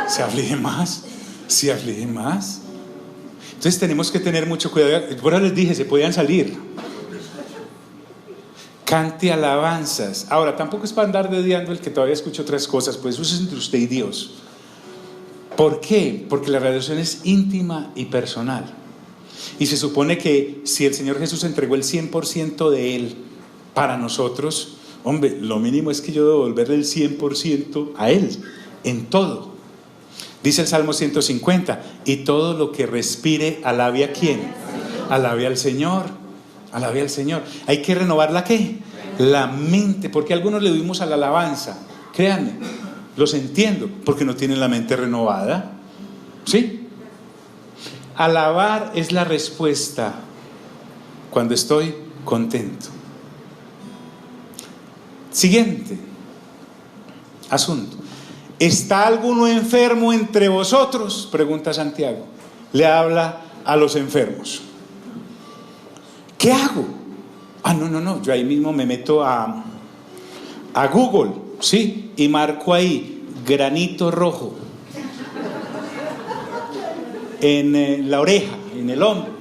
Se aflige más. Se aflige más. Entonces tenemos que tener mucho cuidado. Bueno, les dije, se podían salir. Cante alabanzas. Ahora, tampoco es para andar dediando el que todavía escucha otras cosas, pues eso es entre usted y Dios. ¿Por qué? Porque la relación es íntima y personal. Y se supone que si el Señor Jesús entregó el 100% de Él para nosotros, hombre, lo mínimo es que yo debo devolverle el 100% a Él, en todo. Dice el Salmo 150, y todo lo que respire, alabe ¿a quién? Alabe al Señor, alabe al Señor. Hay que renovar ¿la qué? La mente, porque algunos le huimos a la alabanza. Créanme, los entiendo, porque no tienen la mente renovada. ¿Sí? Alabar es la respuesta cuando estoy contento. Siguiente asunto. ¿Está alguno enfermo entre vosotros? Pregunta Santiago. Le habla a los enfermos. ¿Qué hago? No. Yo ahí mismo me meto a Google, ¿sí? Y marco ahí granito rojo en la oreja, en el hombro.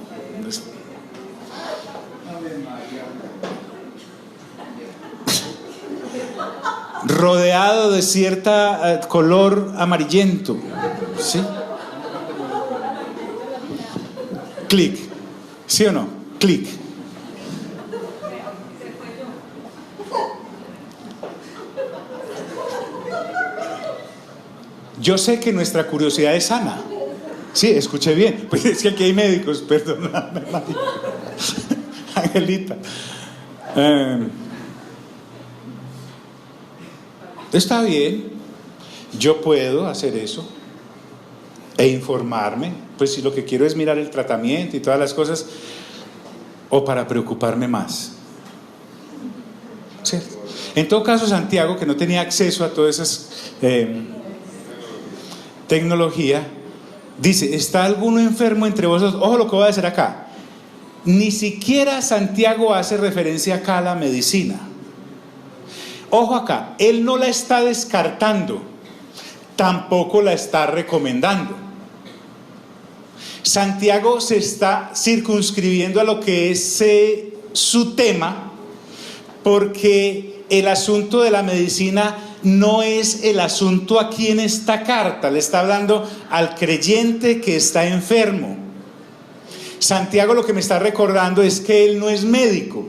Rodeado de cierta color amarillento, ¿sí? Clic, ¿sí o no? Clic. Yo sé que nuestra curiosidad es sana. Sí, escuché bien. Pues es que aquí hay médicos, perdóname, Angelita. Está bien, yo puedo hacer eso e informarme, pues si lo que quiero es mirar el tratamiento y todas las cosas, o para preocuparme más. ¿Cierto? En todo caso, Santiago, que no tenía acceso a todas esas tecnología, dice: ¿está alguno enfermo entre vosotros? Ojo lo que voy a decir acá. Ni siquiera Santiago hace referencia acá a la medicina. Ojo acá, él no la está descartando, tampoco la está recomendando. Santiago se está circunscribiendo a lo que es su tema, porque el asunto de la medicina no es el asunto aquí en esta carta. Le está hablando al creyente que está enfermo. Santiago lo que me está recordando es que él no es médico.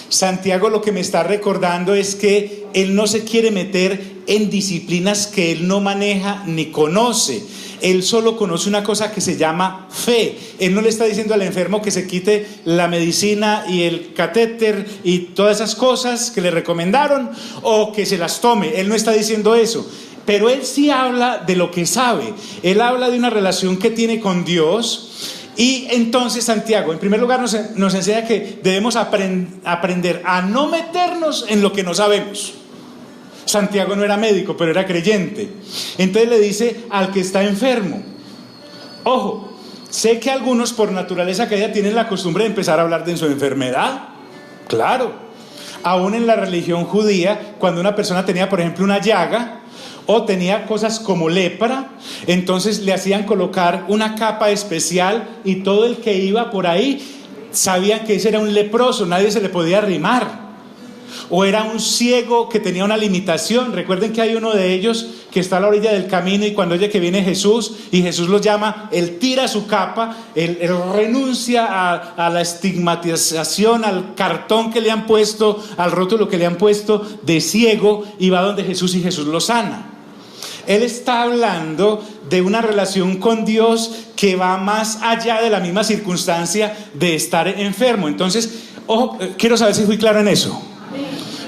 Santiago lo que me está recordando es que él no se quiere meter en disciplinas que él no maneja ni conoce. Él solo conoce una cosa que se llama fe. Él no le está diciendo al enfermo que se quite la medicina y el catéter y todas esas cosas que le recomendaron, o que se las tome. Él no está diciendo eso. Pero él sí habla de lo que sabe. Él habla de una relación que tiene con Dios. Y entonces Santiago, en primer lugar, nos enseña que debemos aprender a no meternos en lo que no sabemos. Santiago no era médico, pero era creyente. Entonces le dice al que está enfermo: ojo, sé que algunos por naturaleza caída tienen la costumbre de empezar a hablar de su enfermedad. Claro, aún en la religión judía, cuando una persona tenía, por ejemplo, una llaga, o tenía cosas como lepra, entonces le hacían colocar una capa especial, y todo el que iba por ahí sabían que ese era un leproso, nadie se le podía arrimar. O era un ciego que tenía una limitación. Recuerden que hay uno de ellos que está a la orilla del camino, y cuando oye que viene Jesús y Jesús los llama, él tira su capa, él renuncia a la estigmatización, al cartón que le han puesto, al rótulo que le han puesto de ciego, y va donde Jesús y Jesús lo sana. Él está hablando de una relación con Dios que va más allá de la misma circunstancia de estar enfermo. Entonces, ojo, quiero saber si fui claro en eso.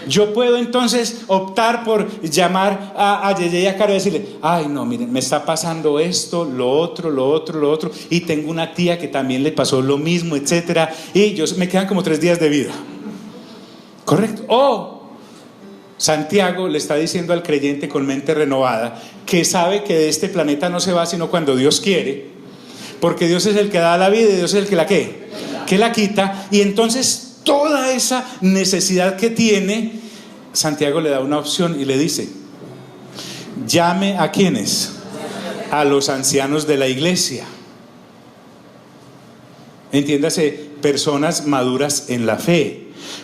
Yo puedo entonces optar por llamar a Yeye y a Caro y decirle: ay no, miren, me está pasando esto, lo otro, y tengo una tía que también le pasó lo mismo, etcétera, y me quedan como 3 días de vida. ¿Correcto? O Santiago le está diciendo al creyente con mente renovada, que sabe que de este planeta no se va sino cuando Dios quiere, porque Dios es el que da la vida y Dios es el que la quita. Y entonces toda esa necesidad que tiene, Santiago le da una opción y le dice: llame a ¿quiénes? A los ancianos de la iglesia. Entiéndase, personas maduras en la fe.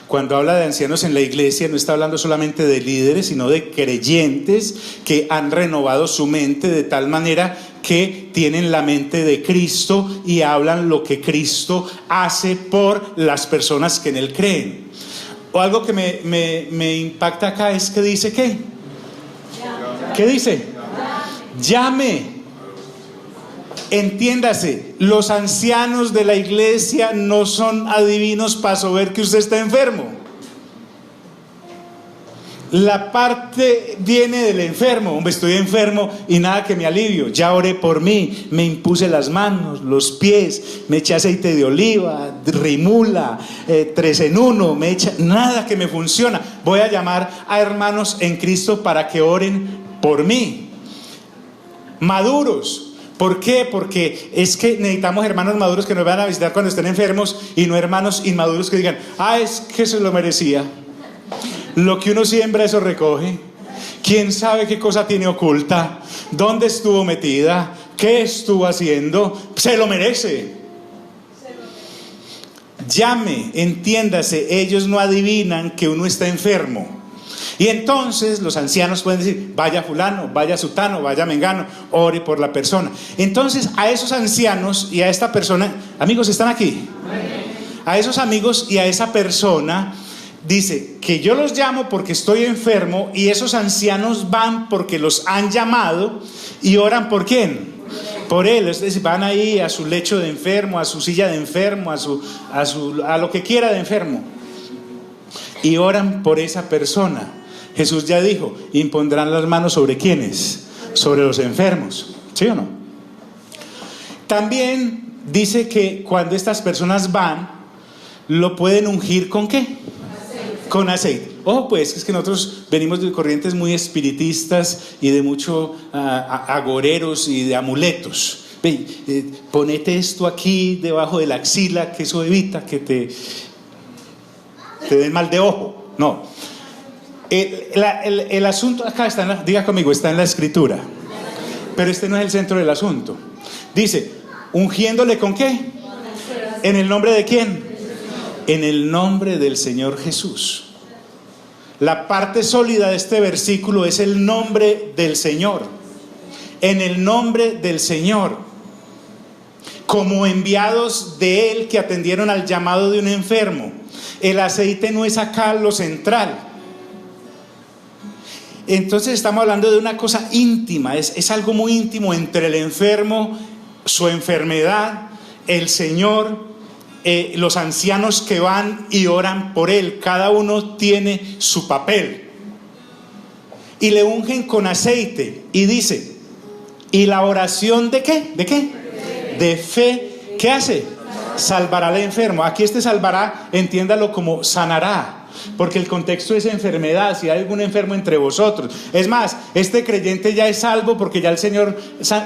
Cuando habla de ancianos en la iglesia, no está hablando solamente de líderes, sino de creyentes que han renovado su mente de tal manera que tienen la mente de Cristo y hablan lo que Cristo hace por las personas que en Él creen. O algo que me impacta acá es que dice ¿qué? ¿Qué dice? Llame. Entiéndase, los ancianos de la iglesia no son adivinos para saber que usted está enfermo. La parte viene del enfermo. Hombre, estoy enfermo y nada que me alivio. Ya oré por mí, me impuse las manos, los pies, me eché aceite de oliva, rimula, 3 en 1, me echa, nada que me funciona. Voy a llamar a hermanos en Cristo para que oren por mí. Maduros. ¿Por qué? Porque es que necesitamos hermanos maduros que nos van a visitar cuando estén enfermos, y no hermanos inmaduros que digan: es que se lo merecía. Lo que uno siembra, eso recoge. ¿Quién sabe qué cosa tiene oculta? ¿Dónde estuvo metida? ¿Qué estuvo haciendo? Se lo merece. Llame, entiéndase, ellos no adivinan que uno está enfermo. Y entonces los ancianos pueden decir: vaya fulano, vaya sutano, vaya mengano, ore por la persona. Entonces a esos ancianos y a esta persona, amigos, ¿están aquí? A esos amigos y a esa persona dice que yo los llamo porque estoy enfermo, y esos ancianos van porque los han llamado y oran ¿por quién? Por él. Es decir, van ahí a su lecho de enfermo, a su silla de enfermo, a lo que quiera de enfermo, y oran por esa persona. Jesús ya dijo, impondrán las manos ¿sobre quiénes? Sobre los enfermos, ¿sí o no? También dice que cuando estas personas van, lo pueden ungir ¿con qué? Aceite. Con aceite. Ojo, pues, es que nosotros venimos de corrientes muy espiritistas y de mucho agoreros y de amuletos. Ve, ponete esto aquí debajo de la axila, que eso evita que te den mal de ojo. No. El asunto acá está, diga conmigo, está en la escritura. Pero este no es el centro del asunto. Dice, ungiéndole ¿con qué? ¿En el nombre de quién? En el nombre del Señor Jesús. La parte sólida de este versículo es el nombre del Señor. En el nombre del Señor. Como enviados de Él que atendieron al llamado de un enfermo. El aceite no es acá lo central. Entonces estamos hablando de una cosa íntima, es algo muy íntimo entre el enfermo, su enfermedad, el Señor, los ancianos que van y oran por él. Cada uno tiene su papel. Y le ungen con aceite. Y dice, ¿y la oración de qué? ¿De qué? De fe. ¿Qué hace? Salvará al enfermo. Aquí este salvará, entiéndalo como sanará. Porque el contexto es enfermedad, si hay algún enfermo entre vosotros. Es más, este creyente ya es salvo porque ya el Señor,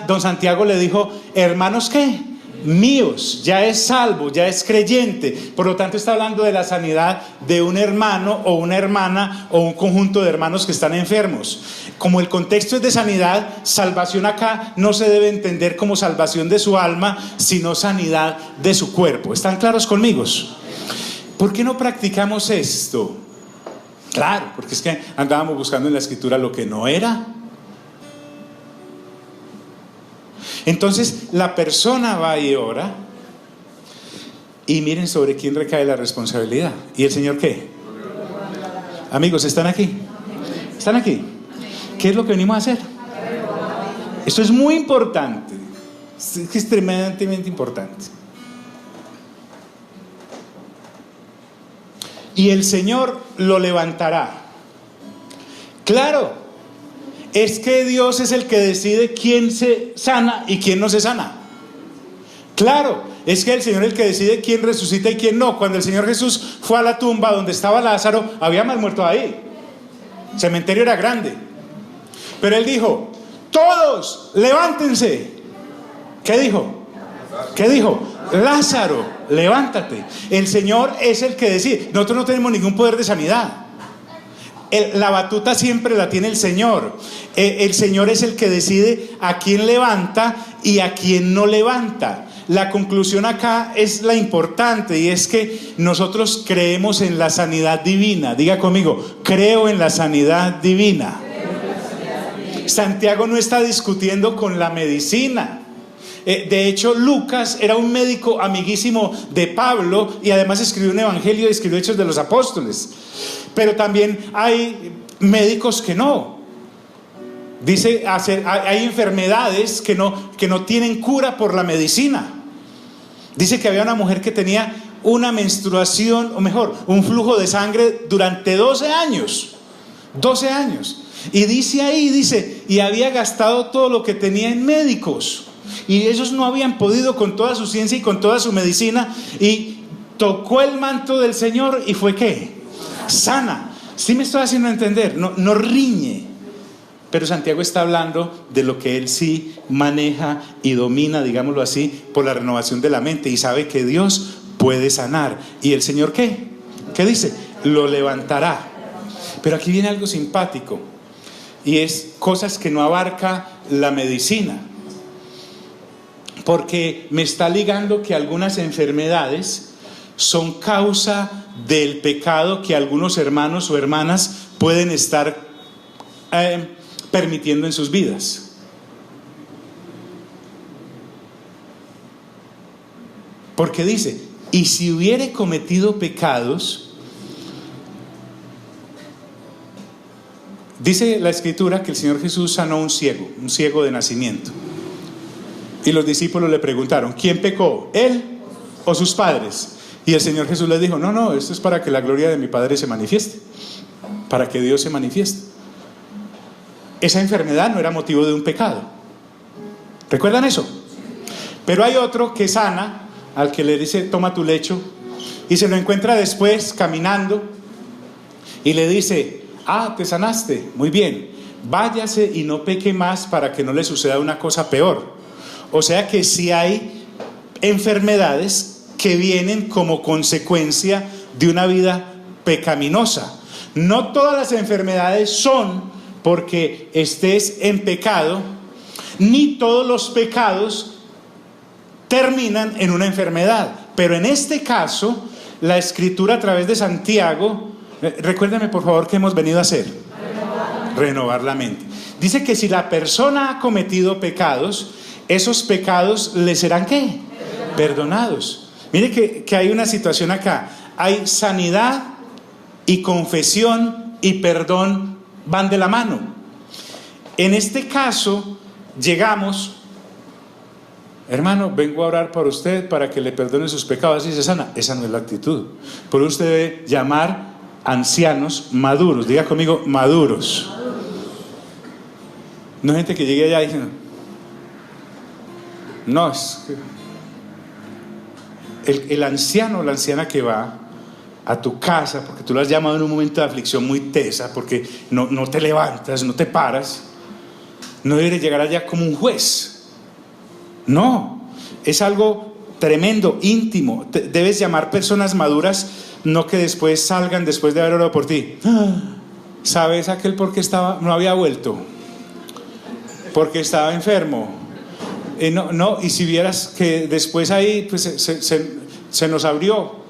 don Santiago le dijo, hermanos, ¿qué? Míos, ya es salvo, ya es creyente. Por lo tanto está hablando de la sanidad de un hermano o una hermana o un conjunto de hermanos que están enfermos. Como el contexto es de sanidad, salvación acá no se debe entender como salvación de su alma, sino sanidad de su cuerpo. ¿Están claros conmigo? ¿Por qué no practicamos esto? Claro, porque es que andábamos buscando en la escritura lo que no era. Entonces la persona va y ora, y miren sobre quién recae la responsabilidad. ¿Y el Señor qué? Amigos, ¿están aquí? ¿Están aquí? ¿Qué es lo que venimos a hacer? Esto es muy importante. Es tremendamente importante. Y el Señor lo levantará. Claro, es que Dios es el que decide quién se sana y quién no se sana. Claro, es que el Señor es el que decide quién resucita y quién no. Cuando el Señor Jesús fue a la tumba donde estaba Lázaro, había más muertos ahí. El cementerio era grande. Pero Él dijo, todos levántense. ¿Qué dijo? ¿Qué dijo? Lázaro, levántate. El Señor es el que decide. Nosotros no tenemos ningún poder de sanidad. La batuta siempre la tiene el Señor. El Señor es el que decide a quién levanta y a quién no levanta. La conclusión acá es la importante, y es que nosotros creemos en la sanidad divina. Diga conmigo, creo en la sanidad divina. Santiago no está discutiendo con la medicina. De hecho, Lucas era un médico amiguísimo de Pablo, y además escribió un evangelio y escribió Hechos de los Apóstoles. Pero también hay médicos que no. Dice, hay enfermedades que no tienen cura por la medicina. Dice que había una mujer que tenía una menstruación, o mejor, un flujo de sangre durante 12 años. 12 años. Y dice, y había gastado todo lo que tenía en médicos. Y ellos no habían podido con toda su ciencia y con toda su medicina, y tocó el manto del Señor y fue ¿qué? Sana. ¿Sí me estoy haciendo entender? No riñe. Pero Santiago está hablando de lo que él sí maneja y domina, digámoslo así, por la renovación de la mente, y sabe que Dios puede sanar. ¿Y el Señor qué? ¿Qué dice? Lo levantará. Pero aquí viene algo simpático, y es cosas que no abarca la medicina. Porque me está ligando que algunas enfermedades son causa del pecado que algunos hermanos o hermanas pueden estar permitiendo en sus vidas. Porque dice, y si hubiere cometido pecados, Dice la Escritura que el Señor Jesús sanó un ciego de nacimiento. Y los discípulos le preguntaron, ¿quién pecó? ¿Él o sus padres? Y el Señor Jesús les dijo, no, esto es para que la gloria de mi Padre se manifieste, para que Dios se manifieste. Esa enfermedad no era motivo de un pecado. ¿Recuerdan eso? Pero hay otro que sana, al que le dice, toma tu lecho, y se lo encuentra después caminando, y le dice, te sanaste, muy bien, váyase y no peque más para que no le suceda una cosa peor. O sea que sí hay enfermedades que vienen como consecuencia de una vida pecaminosa. No todas las enfermedades son porque estés en pecado, ni todos los pecados terminan en una enfermedad. Pero en este caso, la Escritura a través de Santiago, recuérdame por favor que hemos venido a hacer. Renovar la mente. Dice que si la persona ha cometido pecados, esos pecados le serán ¿qué? Perdonados. Mire que hay una situación acá. Hay sanidad y confesión y perdón van de la mano. En este caso llegamos, hermano, vengo a orar por usted para que le perdone sus pecados y se sana. Esa no es la actitud. Por eso usted debe llamar ancianos maduros. Diga conmigo, maduros. No hay gente que llegue allá diciendo, no, es que el anciano o la anciana que va a tu casa, porque tú lo has llamado en un momento de aflicción muy tesa, porque no te levantas, no te paras, no debes llegar allá como un juez. No, es algo tremendo, íntimo. Debes llamar personas maduras, no que después salgan después de haber orado por ti. ¿Sabes aquel por qué no había vuelto? Porque estaba enfermo. Y si vieras que después ahí pues se nos abrió.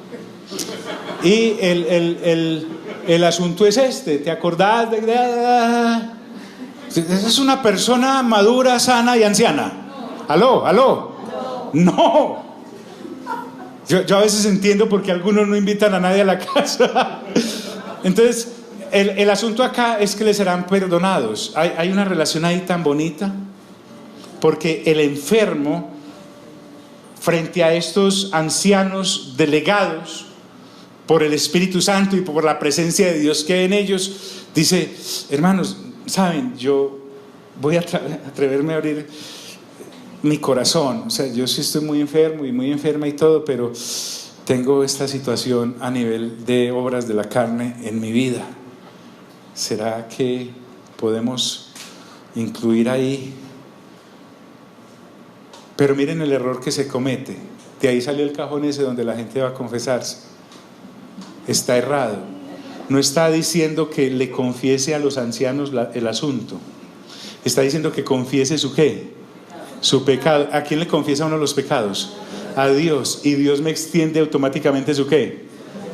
Y el asunto es este, ¿te acordás de? Esa es una persona madura, sana y anciana. ¿Aló? No. Yo a veces entiendo porque algunos no invitan a nadie a la casa. Entonces, el asunto acá es que les serán perdonados. Hay una relación ahí tan bonita, porque el enfermo, frente a estos ancianos delegados por el Espíritu Santo y por la presencia de Dios que hay en ellos, dice, hermanos, saben, yo voy a atreverme a abrir mi corazón. O sea, yo sí estoy muy enfermo y muy enferma y todo, pero tengo esta situación a nivel de obras de la carne en mi vida. ¿Será que podemos incluir ahí? Pero miren el error que se comete. De ahí salió el cajón ese donde la gente va a confesarse. Está errado. No está diciendo que le confiese a los ancianos el asunto. Está diciendo que confiese su ¿qué? Su pecado. ¿A quién le confiesa uno los pecados? A Dios. Y Dios me extiende automáticamente su ¿qué?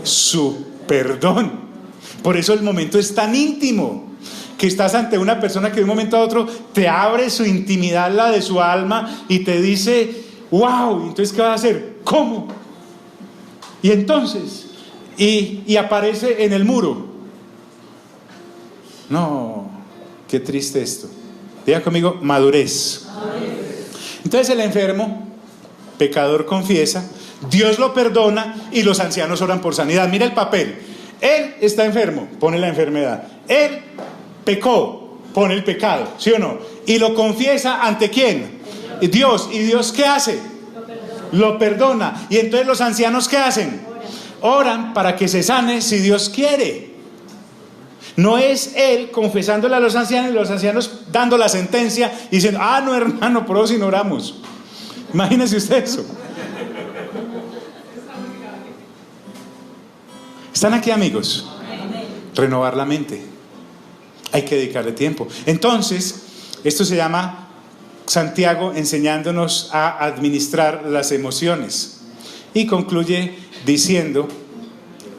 Su perdón. Por eso el momento es tan íntimo, que estás ante una persona que de un momento a otro te abre su intimidad, la de su alma, y te dice, wow, entonces ¿qué vas a hacer? ¿Cómo? Y entonces, y aparece en el muro. No, qué triste esto. Diga conmigo, madurez. Entonces el enfermo, pecador, confiesa, Dios lo perdona y los ancianos oran por sanidad. Mira el papel. Él está enfermo, pone la enfermedad. Él pecó, pone el pecado, ¿sí o no? Y lo confiesa ante ¿quién? Dios. ¿Y Dios qué hace? Lo perdona. Y entonces los ancianos ¿qué hacen? Oran para que se sane si Dios quiere. No es él confesándole a los ancianos y los ancianos dando la sentencia y diciendo, no hermano, por eso si no oramos. Imagínese usted eso. ¿Están aquí, amigos? Renovar la mente. Hay que dedicarle tiempo. Entonces, esto se llama Santiago enseñándonos a administrar las emociones. Y concluye diciendo,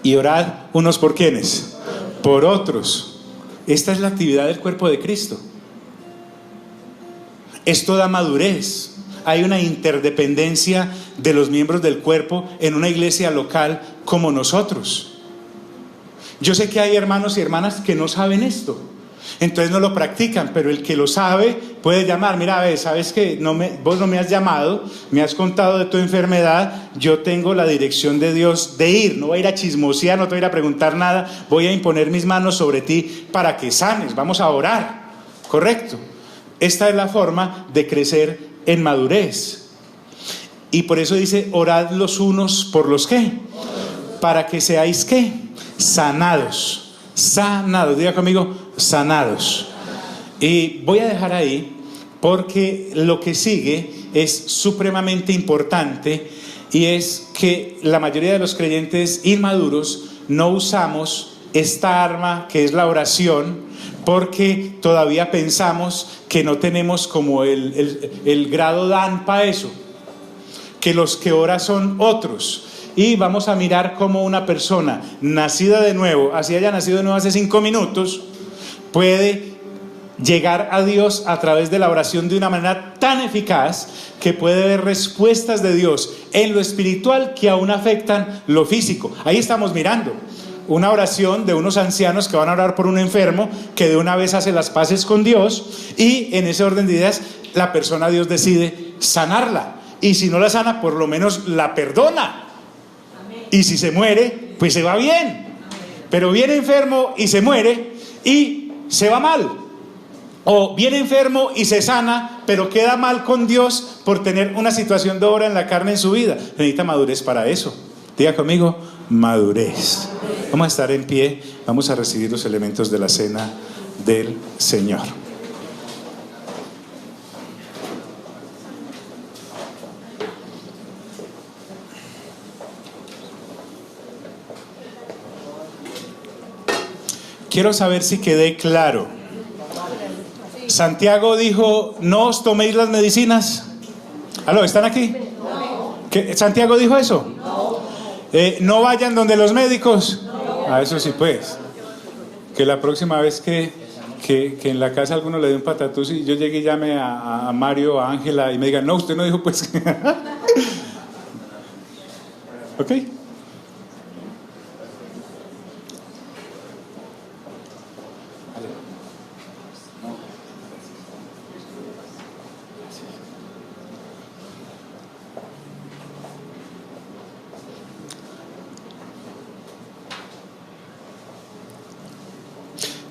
y orad unos por quienes, por otros. Esta es la actividad del cuerpo de Cristo. Esto da madurez. Hay una interdependencia de los miembros del cuerpo en una iglesia local como nosotros. Yo sé que hay hermanos y hermanas que no saben esto. Entonces no lo practican, pero el que lo sabe puede llamar. Mira, sabes que vos no me has llamado, me has contado de tu enfermedad, yo tengo la dirección de Dios de ir, no voy a ir a chismosear, no te voy a ir a preguntar nada, voy a imponer mis manos sobre ti para que sanes, vamos a orar, ¿correcto? Esta es la forma de crecer en madurez. Y por eso dice, orad los unos por los ¿qué? Para que seáis ¿qué? Sanados. Sanados, diga conmigo, sanados. Y voy a dejar ahí porque lo que sigue es supremamente importante, y es que la mayoría de los creyentes inmaduros no usamos esta arma que es la oración, porque todavía pensamos que no tenemos como el grado dan para eso, que los que oran son otros. Y vamos a mirar cómo una persona nacida de nuevo, así haya nacido de nuevo hace 5 minutos, puede llegar a Dios a través de la oración de una manera tan eficaz que puede ver respuestas de Dios en lo espiritual que aún afectan lo físico. Ahí estamos mirando una oración de unos ancianos que van a orar por un enfermo que de una vez hace las paces con Dios, y en ese orden de ideas la persona, Dios decide sanarla, y si no la sana, por lo menos la perdona. Y si se muere, pues se va bien. Pero viene enfermo y se muere y se va mal. O viene enfermo y se sana, pero queda mal con Dios por tener una situación de obra en la carne en su vida. Necesita madurez para eso. Diga conmigo, madurez. Vamos a estar en pie, vamos a recibir los elementos de la cena del Señor. Quiero saber si quedé claro. Santiago dijo, no os toméis las medicinas. ¿Aló, están aquí? ¿Santiago dijo eso? No vayan donde los médicos. Eso sí, pues. Que la próxima vez que en la casa alguno le dé un patatús y yo llegue y llame a Mario, a Ángela, y me digan, no, usted no dijo pues. ¿Ok?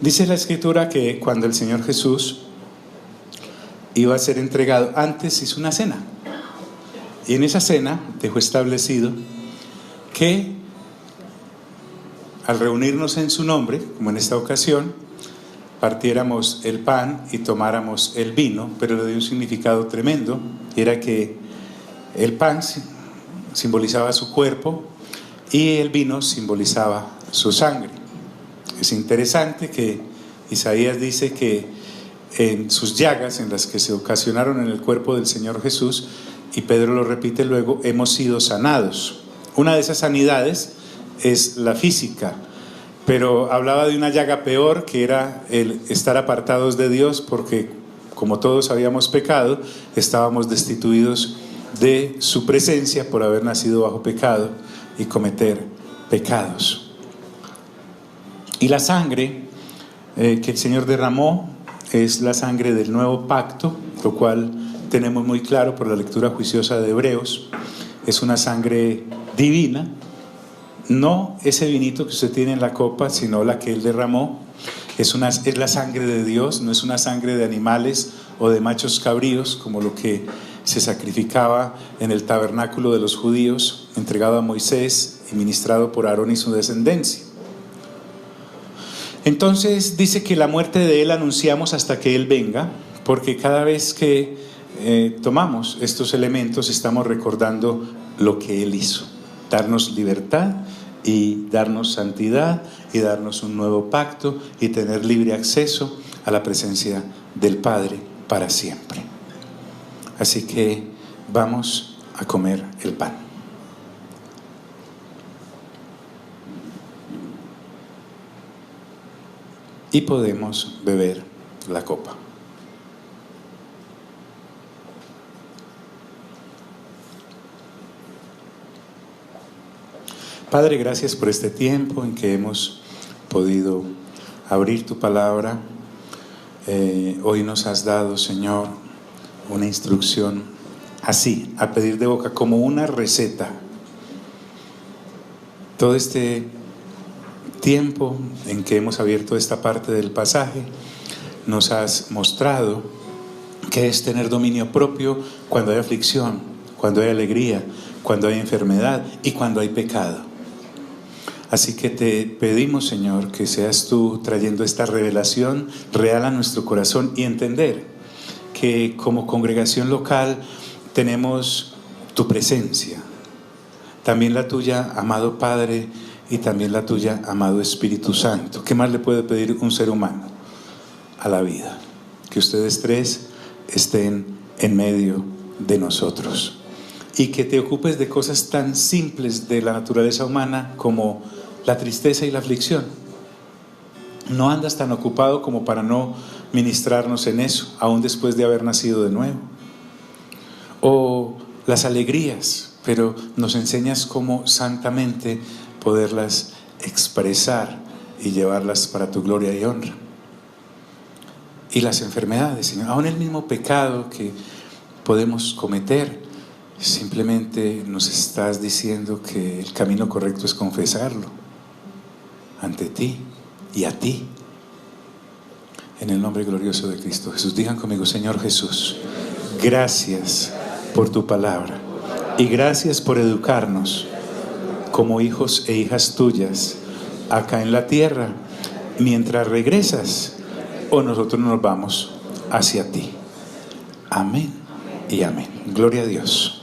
Dice la Escritura que cuando el Señor Jesús iba a ser entregado, antes hizo una cena. Y en esa cena dejó establecido que al reunirnos en su nombre, como en esta ocasión, partiéramos el pan y tomáramos el vino, pero le dio un significado tremendo, y era que el pan simbolizaba su cuerpo y el vino simbolizaba su sangre. Es interesante que Isaías dice que en sus llagas, en las que se ocasionaron en el cuerpo del Señor Jesús, y Pedro lo repite luego, hemos sido sanados. Una de esas sanidades es la física, pero hablaba de una llaga peor, que era el estar apartados de Dios, porque como todos habíamos pecado, estábamos destituidos de su presencia por haber nacido bajo pecado y cometer pecados. Y la sangre que el Señor derramó es la sangre del nuevo pacto, lo cual tenemos muy claro por la lectura juiciosa de Hebreos. Es una sangre divina, no ese vinito que usted tiene en la copa, sino la que Él derramó. Es la sangre de Dios, no es una sangre de animales o de machos cabríos, como lo que se sacrificaba en el tabernáculo de los judíos, entregado a Moisés y ministrado por Aarón y su descendencia. Entonces dice que la muerte de Él anunciamos hasta que Él venga, porque cada vez que tomamos estos elementos estamos recordando lo que Él hizo: darnos libertad y darnos santidad y darnos un nuevo pacto y tener libre acceso a la presencia del Padre para siempre. Así que vamos a comer el pan. Y podemos beber la copa. Padre, gracias por este tiempo en que hemos podido abrir tu palabra Hoy nos has dado, Señor, una instrucción así, a pedir de boca, como una receta. Todo este tiempo en que hemos abierto esta parte del pasaje, nos has mostrado que es tener dominio propio cuando hay aflicción, cuando hay alegría, cuando hay enfermedad y cuando hay pecado. Así que te pedimos, Señor, que seas tú trayendo esta revelación real a nuestro corazón y entender que como congregación local tenemos tu presencia, también la tuya, amado Padre, y también la tuya, amado Espíritu Santo. ¿Qué más le puede pedir un ser humano a la vida? Que ustedes tres estén en medio de nosotros y que te ocupes de cosas tan simples de la naturaleza humana como la tristeza y la aflicción. No andas tan ocupado como para no ministrarnos en eso, aún después de haber nacido de nuevo. O las alegrías, pero nos enseñas cómo santamente poderlas expresar y llevarlas para tu gloria y honra. Y las enfermedades, Señor, aún el mismo pecado que podemos cometer, simplemente nos estás diciendo que el camino correcto es confesarlo ante ti y a ti. En el nombre glorioso de Cristo Jesús, digan conmigo: Señor Jesús, gracias por tu palabra y gracias por educarnos como hijos e hijas tuyas acá en la tierra, mientras regresas o nosotros nos vamos hacia ti. Amén y amén. Gloria a Dios.